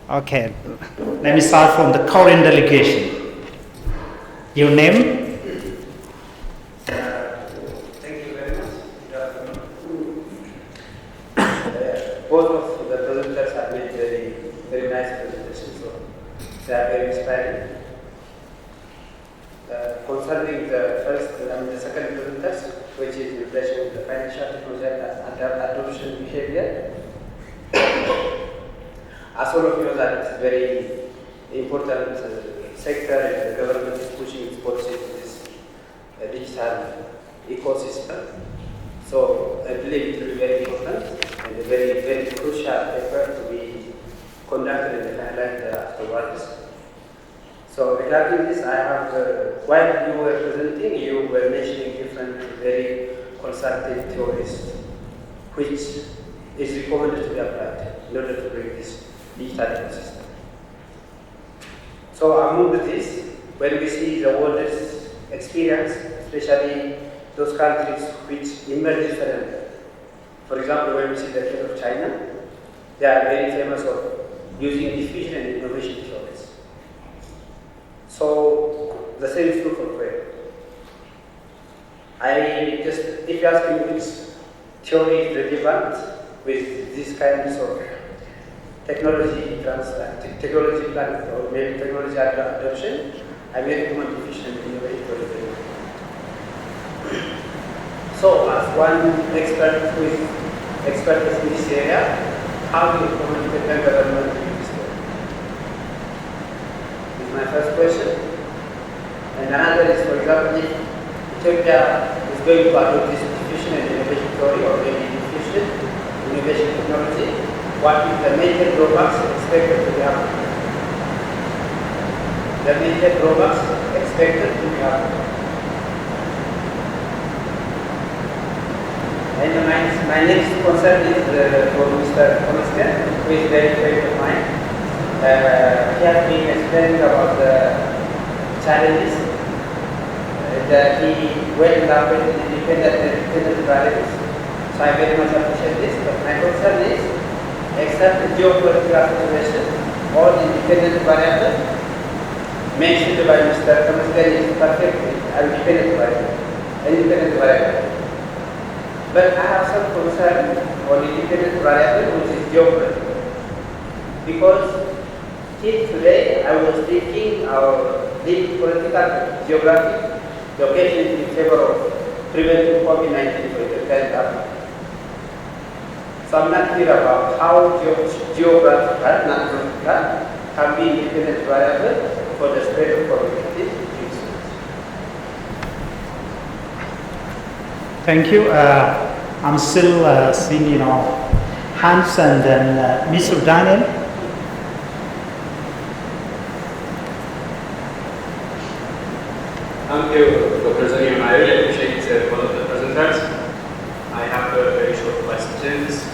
Okay, let me start from the current delegation. Your name? Thank you very much. Good afternoon. Both of the presenters have made very nice presentations, so they are very inspiring. Concerning the second presenters, which is in relation with the financial technology adoption behavior, as all of you know that it's a very important sector, and the government is pushing its policy to this digital ecosystem. So I believe it will be very important and a very, very crucial effort to be conducted and highlighted afterwards. So regarding this, I have, while you were presenting, you were mentioning different very consultative theories, which is recommended to be applied in order to bring this digital ecosystem. So among this, when we see the world's experience, especially those countries which emerge differently. For example, when we see the case of China, they are very famous of using diffusion and innovation theories. So the same is true for Korea. If you ask me which theory is relevant with these kinds of technology plan or maybe technology adoption, I may recommend diffusion and innovation theory. So, as one expert who is expert in this area, how do you recommend the government to use this theory? This is my first question. And another is, for example, if Ethiopia is going to adopt this diffusion and innovation theory or maybe diffusion innovation technology, what is the major drawbacks expected to be happening? The major drawbacks expected to be happening. And my next concern is for Mr. Komisker, who is very friend of mine. He has been explaining about the challenges that he well elaborated independent variables. So I very much appreciate this, but my concern is, except the geopolitical situation, all independent variables mentioned by Mr. Komisker is perfectly independent variable. But I have some concern on independent variable, which is geopolitical. Because till today, I was thinking our deep political geographic location in favor of preventing COVID-19 for Ethiopia. So I'm not clear about how geographical, not political, can be independent variable for the spread of COVID-19. Thank you. I'm still seeing, hands, and then Mr. Daniel. Thank you, Dr. Zanim. I really appreciate all of the presenters. I have very short questions.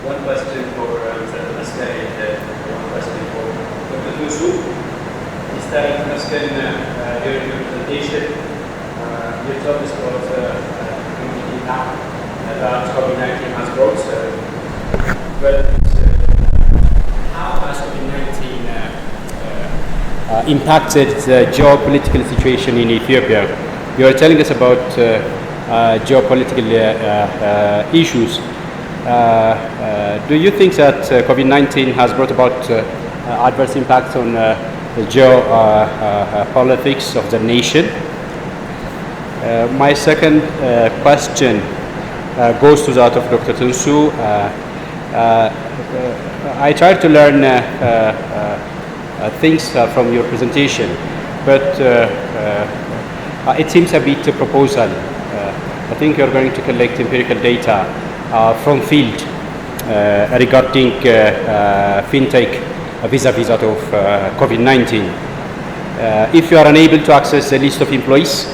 One question for Mr. Maskari and one question for Mr. Muskin, during your presentation, you told us about the impact that COVID-19 has brought. But how has COVID-19 impacted the geopolitical situation in Ethiopia? You are telling us about geopolitical issues. Do you think that COVID-19 has brought about adverse impacts on the geopolitics of the nation? My second question goes to that of Dr. Tunsu. I tried to learn things from your presentation, but it seems a bit a proposal. I think you're going to collect empirical data from field regarding fintech vis-a-vis that of COVID-19. If you are unable to access the list of employees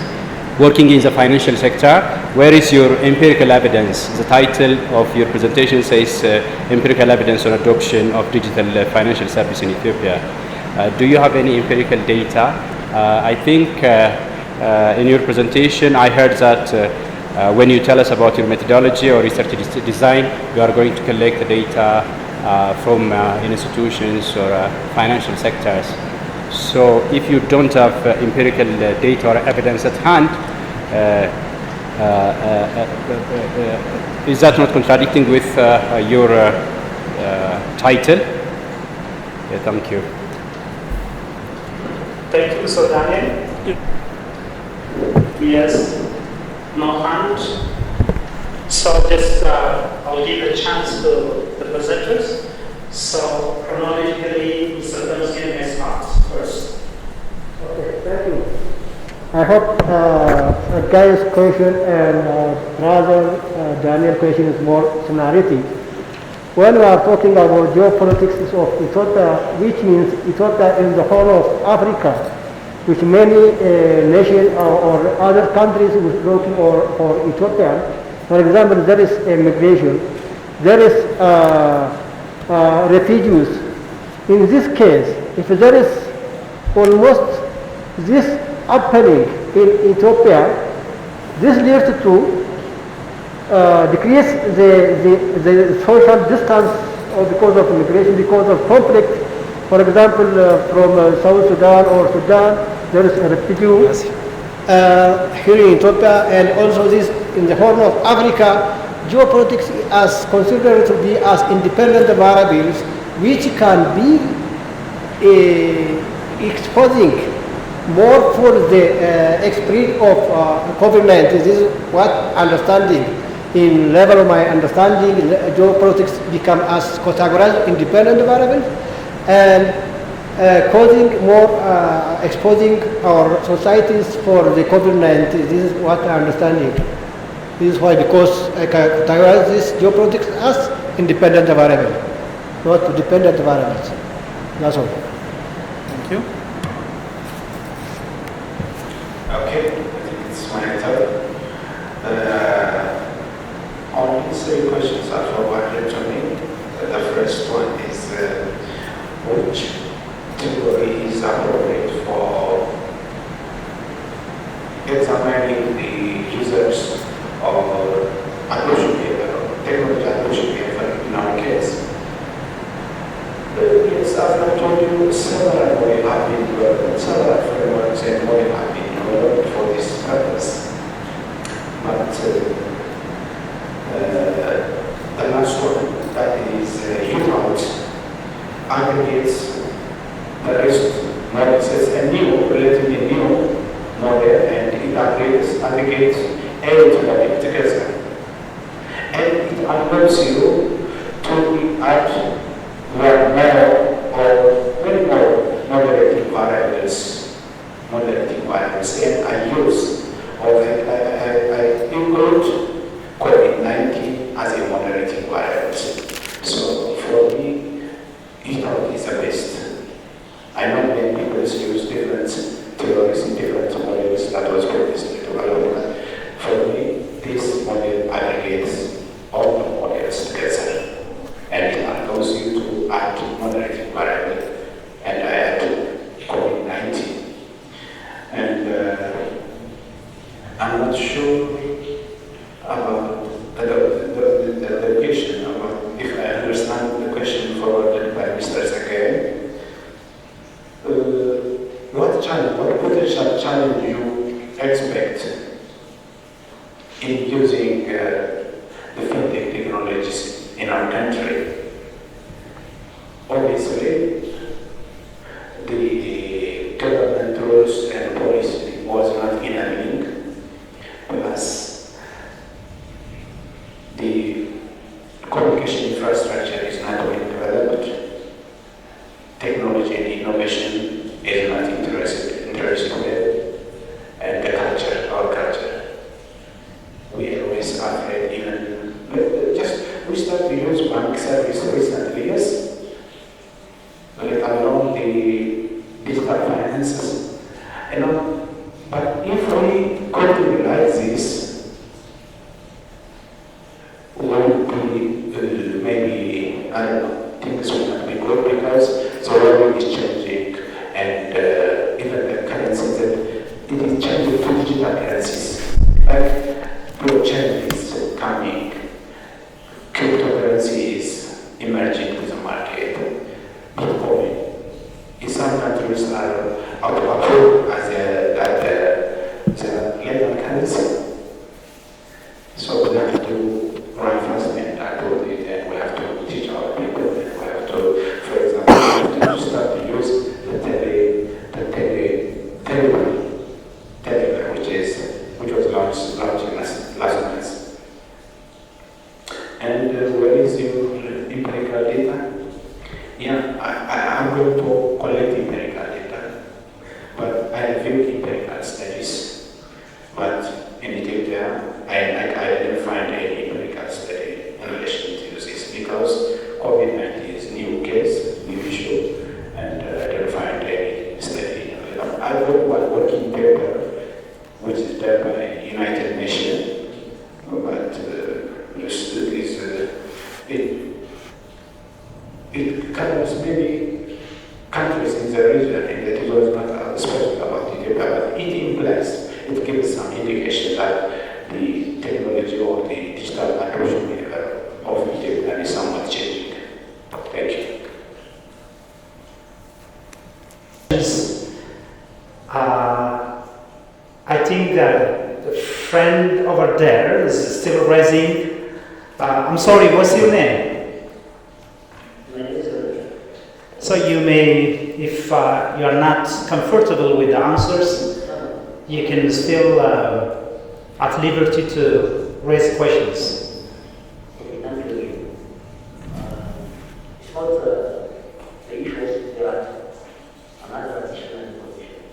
working in the financial sector, where is your empirical evidence? The title of your presentation says empirical evidence on adoption of digital financial service in Ethiopia. Do you have any empirical data? I think in your presentation I heard that when you tell us about your methodology or research design, you are going to collect the data from institutions or financial sectors. So if you don't have empirical data or evidence at hand, is that not contradicting with your title? Yeah, thank you. Thank you, Mr. Daniel. Yes, no hand. So just I'll give a chance to the presenters. So chronologically, Mr. Damascene may start first. Okay, thank you. I hope Guy's question and brother Daniel's question is more similarity. When we are talking about geopolitics of Ethiopia, which means Ethiopia is the whole of Africa, which many nations or other countries were looking for Ethiopia. For example, there is immigration, there is refugees. In this case, if there is almost this happening in Ethiopia, this leads to decrease the social distance because of immigration, because of conflict. For example, from South Sudan or Sudan, there is a refugee here in Ethiopia, and also this in the Horn of Africa. Geopolitics is considered to be as independent variables which can be exposing more for the spread of COVID-19. This is what understanding. In level of my understanding, geopolitics become as categorized independent variables and causing more exposing our societies for the COVID-19. This is what I'm understanding. This is why, because I categorize this geopolitics as independent variable, not dependent variables. That's all. Thank you. Okay, I think it's my turn. On these three questions that were provided to me, the first one is which theory is appropriate for examining the users of adoption paper, technology adoption paper in our case. Yes, as I told you, several models have been developed, several frameworks and models have been developed for this purpose. But the last one, that is UNOT, aggregates the rest models as a new, relatively new model, and it aggregates everybody together. And it allows you to add one more or many more moderating variables. And I use or I include COVID-19 as a moderating variable. So for me, UNOT is the best. I know many people use different theories and different models that was previously developed. For me, this model aggregates all the models together, and it allows you to add moderating variable, and I add COVID-19 challenge, what potential challenge you expect in using the fintech technologies in our country? Obviously, the government rules and policy was not enabling, plus the communication infrastructure is not well developed, technology and innovation is not interested and the culture, our culture. We always afraid even, we start to use bank service recently, yes, let alone the digital finances, but if we continue like this, will be maybe, I don't know, things will not be good because the world is changing and even the currencies, it is changing to digital currencies. Like blockchain is coming, cryptocurrency is emerging to the market, Bitcoin. In some countries are approved as the legal currency. So we have to run fast and upload it, and we have to teach our people, and we have to, for example, we have to start to use the Telegram, which was launched last month. And where is your empirical data? Yeah, I'm going to collect empirical data, but I review empirical studies. But in Ethiopia, I didn't find any empirical study in relation to this because COVID-19 is a new case, new issue, and I didn't find any study. I wrote one working paper, which is done by United Nations, but it covers many countries in the region, and it was not special about Ethiopia, but it implies, it gives some indication that the technology or the digital approach of Ethiopia is somewhat changing. Thank you. I think that the friend over there is still raising. I'm sorry, what's your name? So you may, if you are not comfortable with the answers, you can still at liberty to raise questions. Okay, thank you. It's about the issues there are another additional position.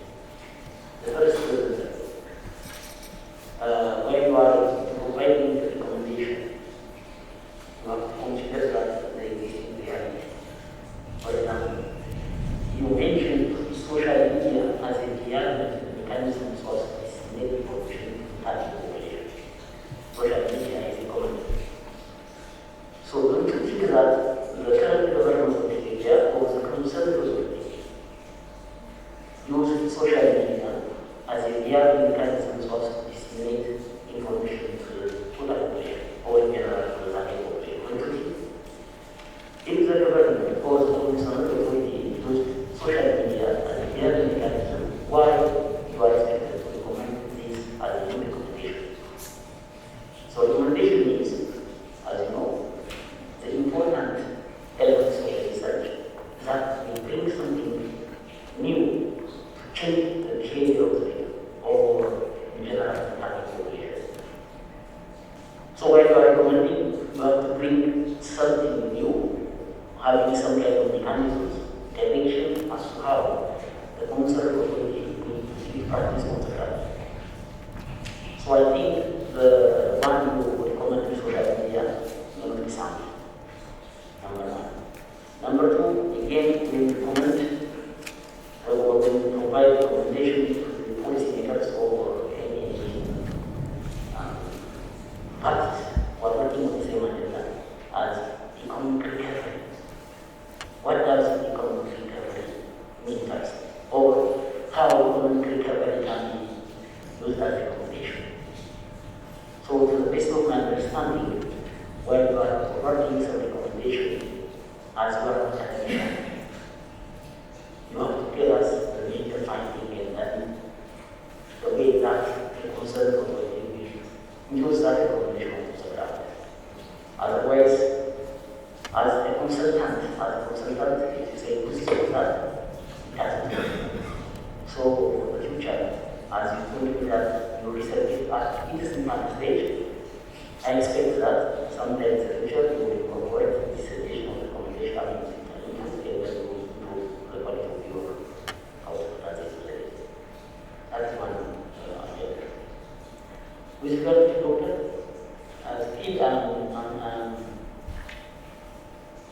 The first is when you are providing the recommendation, you have to consider that the existing reality. For example, you mentioned social media as a diagnostic mechanism for disseminating information to target population. Social media is a common. So don't you think that the current government of Ethiopia or the conservative of Ethiopia use social media as a diagnostic mechanism for disseminate information to the population or in general to the target population? Don't you think? If the government or the conservative authority use social media as a diagnostic mechanism, why you are expected to recommend this as a new recommendation? So recommendation means, as you know, the important elements of the research that will bring something new to change the behavior of the people or in general the target population. So while you are recommending, you have to bring something new, having some kind of mechanisms, direction as to how the conservative authority will practice on the ground. So I think the one who would recommend to social media will be sound. Number one. Number two, again, we recommend or we provide recommendation to the policymakers or any parties who are working on the same agenda as economic recovery. What does economic recovery mean first? Or how economic recovery can be used as a recommendation? So to the best of my understanding, when you are providing some recommendation as well as academician, you have to tell us the major finding and doesn't. So for the future, as you told me that your research is at its infant stage, I expect that sometime in the future you will incorporate this additional recommendation and able to improve the quality of your output as it. That's one aspect. With regard to doctor, still I'm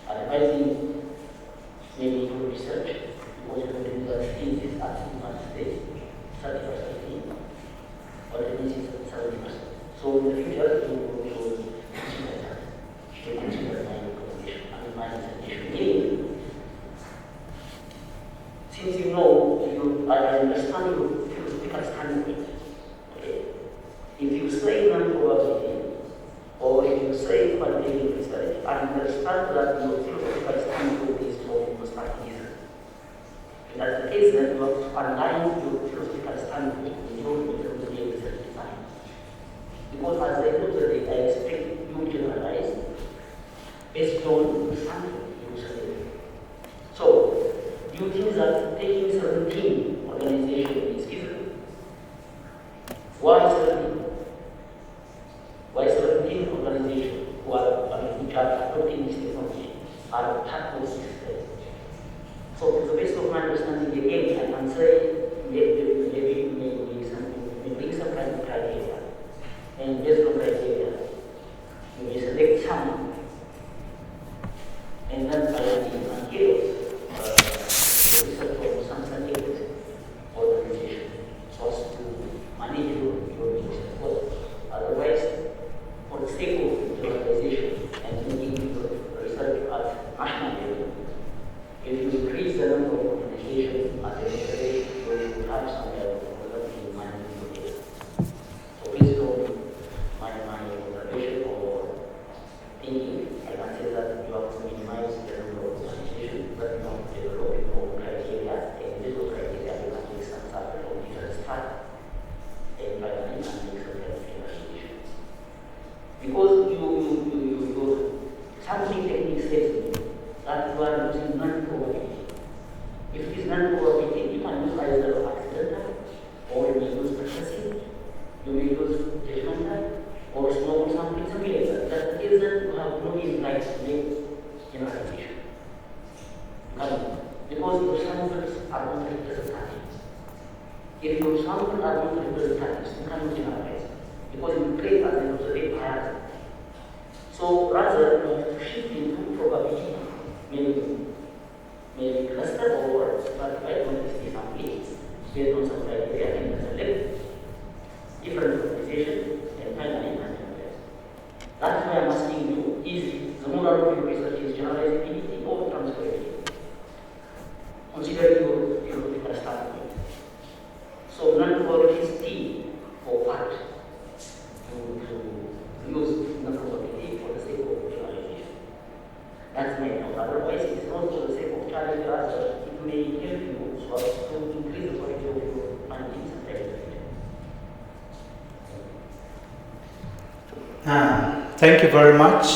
advising maybe your research because you do that still is at infant stage, 30% or at least 70%. So in the future, you will consider my recommendation and my suggestion. Meaning, since you know, I understand your philosophical standpoint. Okay? If you say non-probability, or if you say quantitative research, I understand that your philosophical standpoint is from constructivism. If that's the case, then you have to align your philosophical standpoint with your methodology research design. Because as I look at it, I expect you to generalize based on the sample you study. So, do you think that taking 17 organizations is feasible? Why 17? Why 17 organizations who are adopting this technology are part of this system? So, to the best of my understanding, again, I can say maybe some kind of criteria. And based on criteria, you may select some, and then by the research for some scientific organization so as to manage your research work. Otherwise, for the sake of the organization and making your research at national level, if you increase the number of organizations at the organization, you will have some level of managing your data. So based on my observation or thinking, I can say that you have to minimize the number of organizations, but not develop your own criteria, and with those criteria, you can take some sample from different start and finally make some clarification. Because your sampling technique says that you are using non-probability. If it is non-probability, you can use either accidental or you may use percussive, you may use judgmental or small sampling, something like that. That is that you have no insight to make generalization. Because your samples are not representative. If your samples are not representative, you cannot generalize. Because you create an observable bias. So rather, you have to shift into probability, maybe cluster or stratified quantity sampling based on some criteria and select different organizations and finally analyze. That's why I'm asking you, is the moral of your research is generalizability or transferability? Consider your theoretical standpoint. So non-probability is key for what? To use non-probability for the sake of generalization. That's my point. Otherwise, it's not for the sake of challenge, rather it may help you so as to increase the quality of your findings and data. Thank you very much.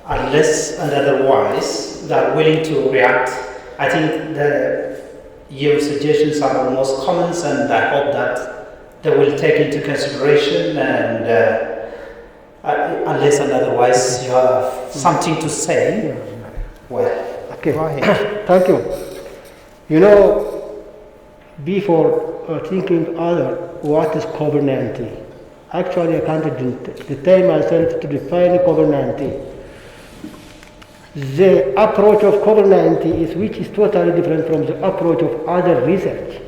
Unless and otherwise they are willing to react, I think your suggestions are almost common, and I hope that they will take into consideration. And unless and otherwise you have something to say, well, Okay. go ahead. Thank you. You know, before thinking other, what is COVID-19? Actually, I can't detain myself to define COVID-19. The approach of COVID-19 is which is totally different from the approach of other research.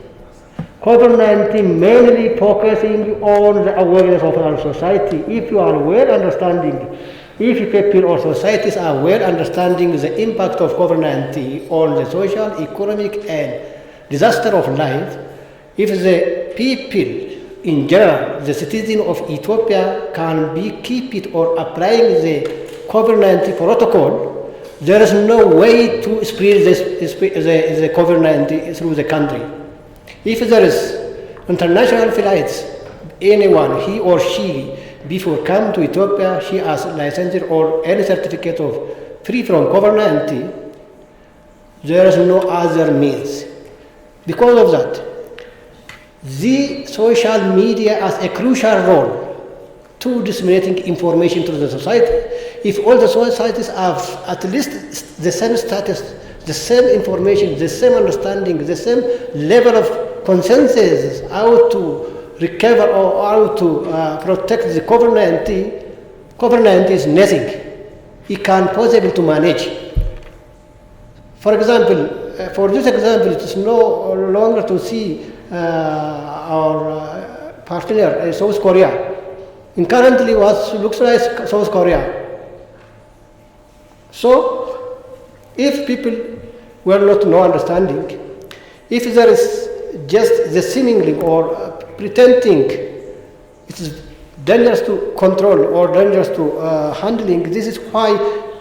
COVID-19 mainly focusing on the awareness of our society. If you are well understanding, if people or societies are well understanding the impact of COVID-19 on the social, economic, and disaster of life, if the people in general, the citizen of Ethiopia can keep it or applying the COVID-19 protocol, there is no way to spread the COVID-19 through the country. If there is international flights, anyone, he or she, before come to Ethiopia, she has licensure or any certificate of free from COVID-19, There is no other means. Because of that, the social media has a crucial role to disseminating information to the society. If all the societies have at least the same status, the same information, the same understanding, the same level of consensus how to recover or how to protect the COVID-19 is nothing. It can possible to manage. For example, for this example, it is no longer to see our partner, South Korea. And currently what looks like South Korea. So, if people were not no understanding, if there is just the seemingly or pretending it is dangerous to control or dangerous to handling, this is why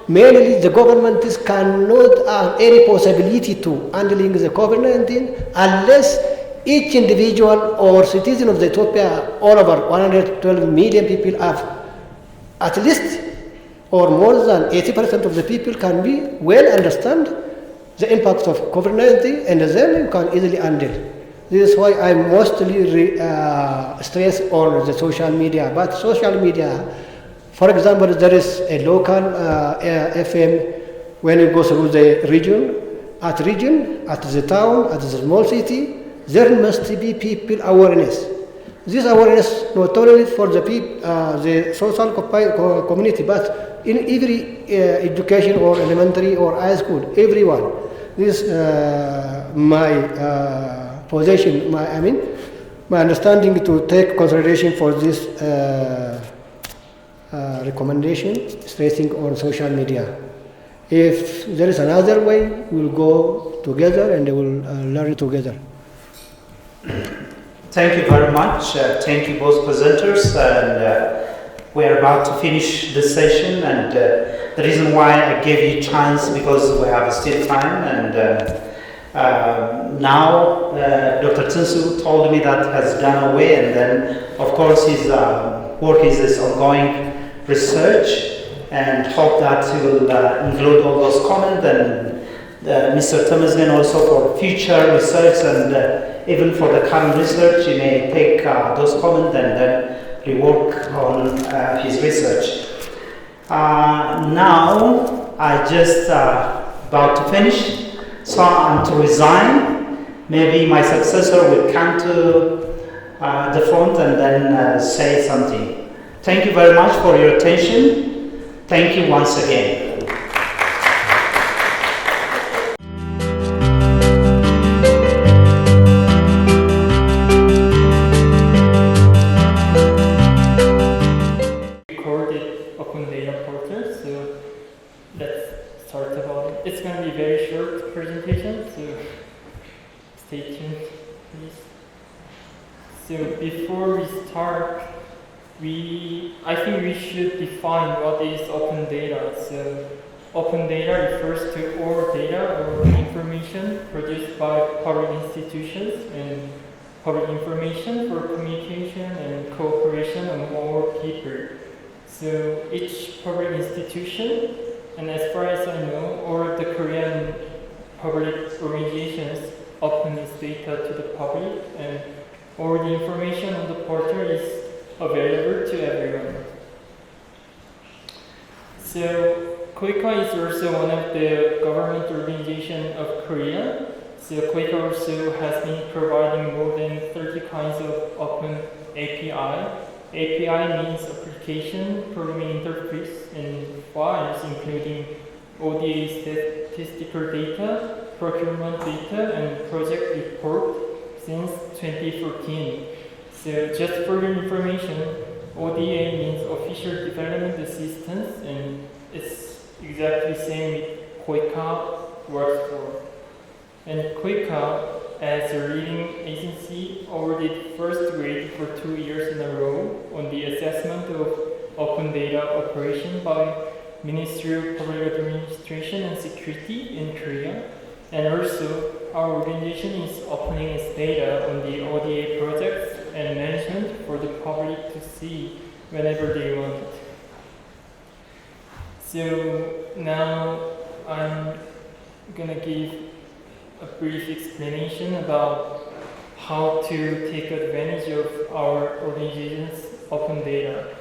mainly the government cannot have any possibility to handling the COVID-19 unless each individual or citizen of Ethiopia, all over 112 million people have at least or more than 80% of the people can be well understand the impact of COVID-19 and then you can easily handle. This is why I mostly stress on the social media. But social media, for example, there is a local FM when you go through the region, at the town, at the small city, there must be people awareness. This awareness not only for the people, the social community, but in every education or elementary or high school, everyone. This my position, my understanding to take consideration for this recommendation, stressing on social media. If there is another way, we'll go together and we'll learn together. Thank you very much. Thank you both presenters. And we're about to finish this session. And the reason why I gave you a chance because we have still time. And now Dr. Tsunsu told me that has gone away. And then, of course, his work is this ongoing research. And hope that he will include all those comments. And Mr. Temesgen also for future research and even for the current research, he may take those comments and then rework on his research. Now, I just about to finish, so I'm to resign. Maybe my successor will come to the front and then say something. Thank you very much for your attention. Thank you once again. It's going to be a very short presentation, so stay tuned, please. So before we start, I think we should define what is open data. So open data refers to all data or information produced by public institutions and public information for communication and cooperation among people. So each public institution, and as far as I know, all the Korean public organizations open this data to the public, and all the information on the portal is available to everyone. So KOICA is also one of the government organizations of Korea. So KOICA also has been providing more than 30 kinds of open API. API means application programming interface and files including ODA statistical data, procurement data, and project report since 2014. So just for your information, ODA means Official Development Assistance, and it's exactly the same with KOICA works for. And KOICA, as a leading agency, awarded first grade for 2 years in a row on the assessment of open data operation by Ministry of Public Administration and Security in Korea. And also, our organization is opening its data on the ODA projects and management for the public to see whenever they want it. So now I'm gonna give a brief explanation about how to take advantage of our organization's open data.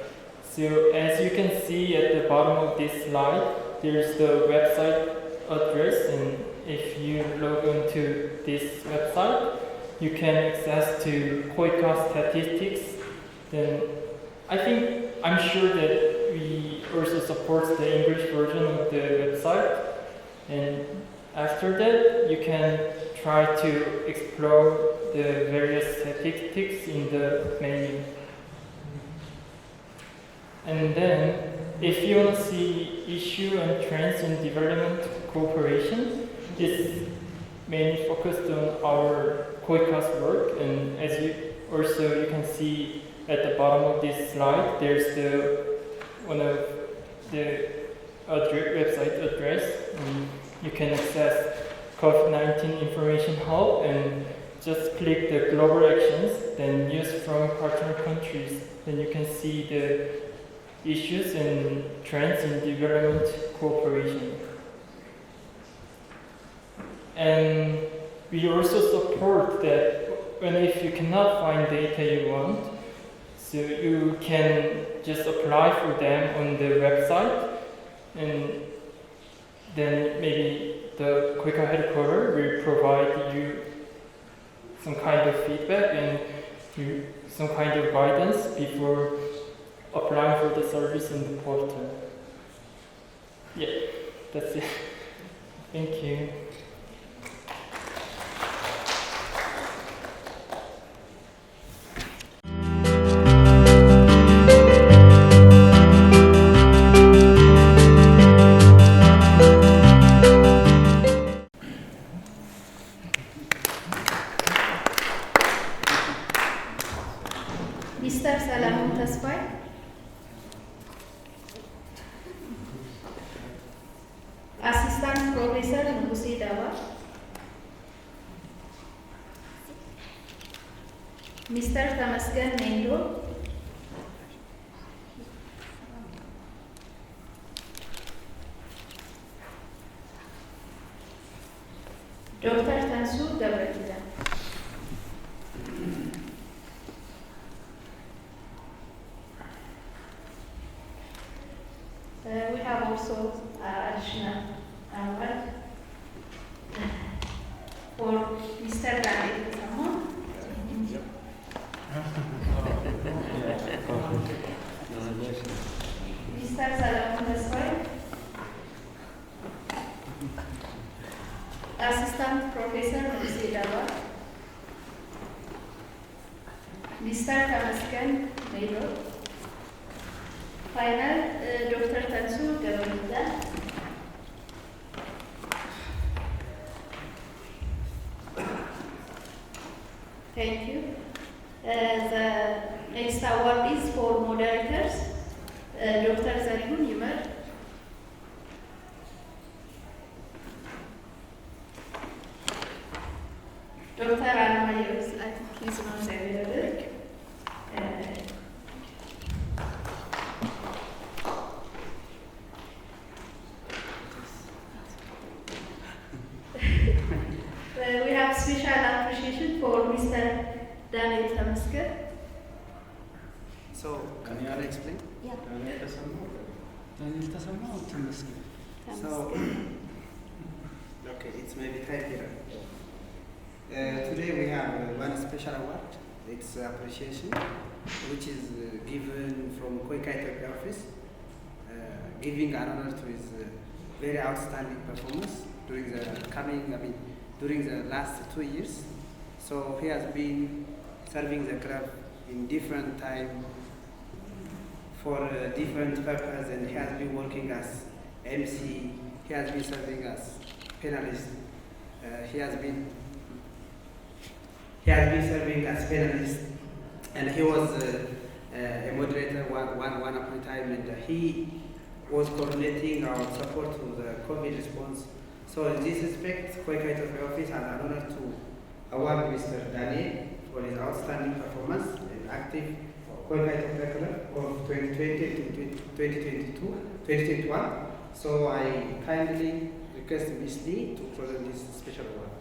So as you can see at the bottom of this slide, there's the website address, and if you log into this website, you can access to KOICA statistics. Then I'm sure that we also support the English version of the website, and after that you can try to explore the various statistics in the menu. And then if you want to see issue and trends in development cooperation, it's mainly focused on our KOICA's work, and as you can see at the bottom of this slide, there's one of the website address. You can access COVID-19 Information Hub and just click the global actions, then news from partner countries. Then you can see the issues and trends in development cooperation. And we also support that if you cannot find data you want, so you can just apply for them on the website, and then maybe the KOICA headquarters will provide you some kind of feedback and some kind of guidance before applying for the service in the portal. Yeah, that's it. Thank you. Mr. Salamun Tasfay. Assistant Professor Nugusi Dawa. Mr. Tamasgan Mendo. Dr. Tansu Gabrakida. We have also additional award for Mr. David Samon. Mr. Salamun Tasfay, Assistant Professor Nugusi Dawa. Mr. Tamasgan Mendo. Final, Dr. Tansu Gabrakida. Thank you. The next award is for moderators. Dr. Zarihun Yumar. Dr. Anamayos, I think he's not available. We have special appreciation for Mr. Daniel Tamasgan. So, can you all explain? Yeah. Daniel Tamasgan. So, okay, it's maybe type here. Today we have one special award. It's appreciation, which is given from KOICA Ethiopia office, giving an honor to his very outstanding performance during the last 2 years. So he has been serving the club in different time for different purpose, and he has been working as MC. He has been serving as panelist. He has been serving as panelist, and he was a moderator one upon a time, and he was coordinating our support to the COVID response. So in this respect, KOICA Ethiopia office has an honor to award Mr. Daniel for his outstanding performance and active KOICA Ethiopia Club of 2020 to 2021. So I kindly request Ms. Lee to present this special award.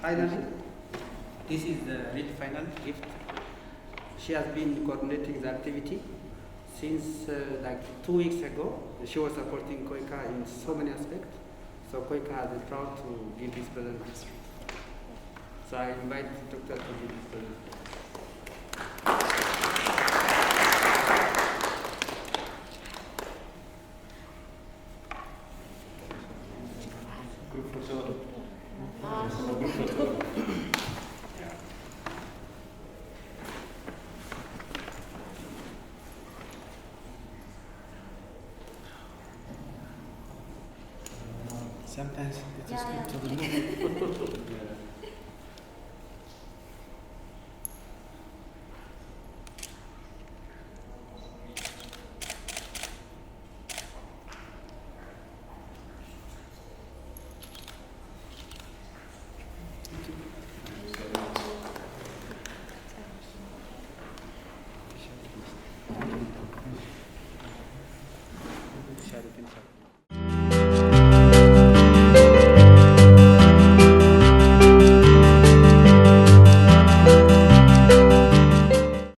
Finally, this is the real final gift. She has been coordinating the activity since like 2 weeks ago. She was supporting KOICA in so many aspects. So KOICA has been proud to give this presentation. So I invite Dr. to give this presentation. Sometimes it is good to remove.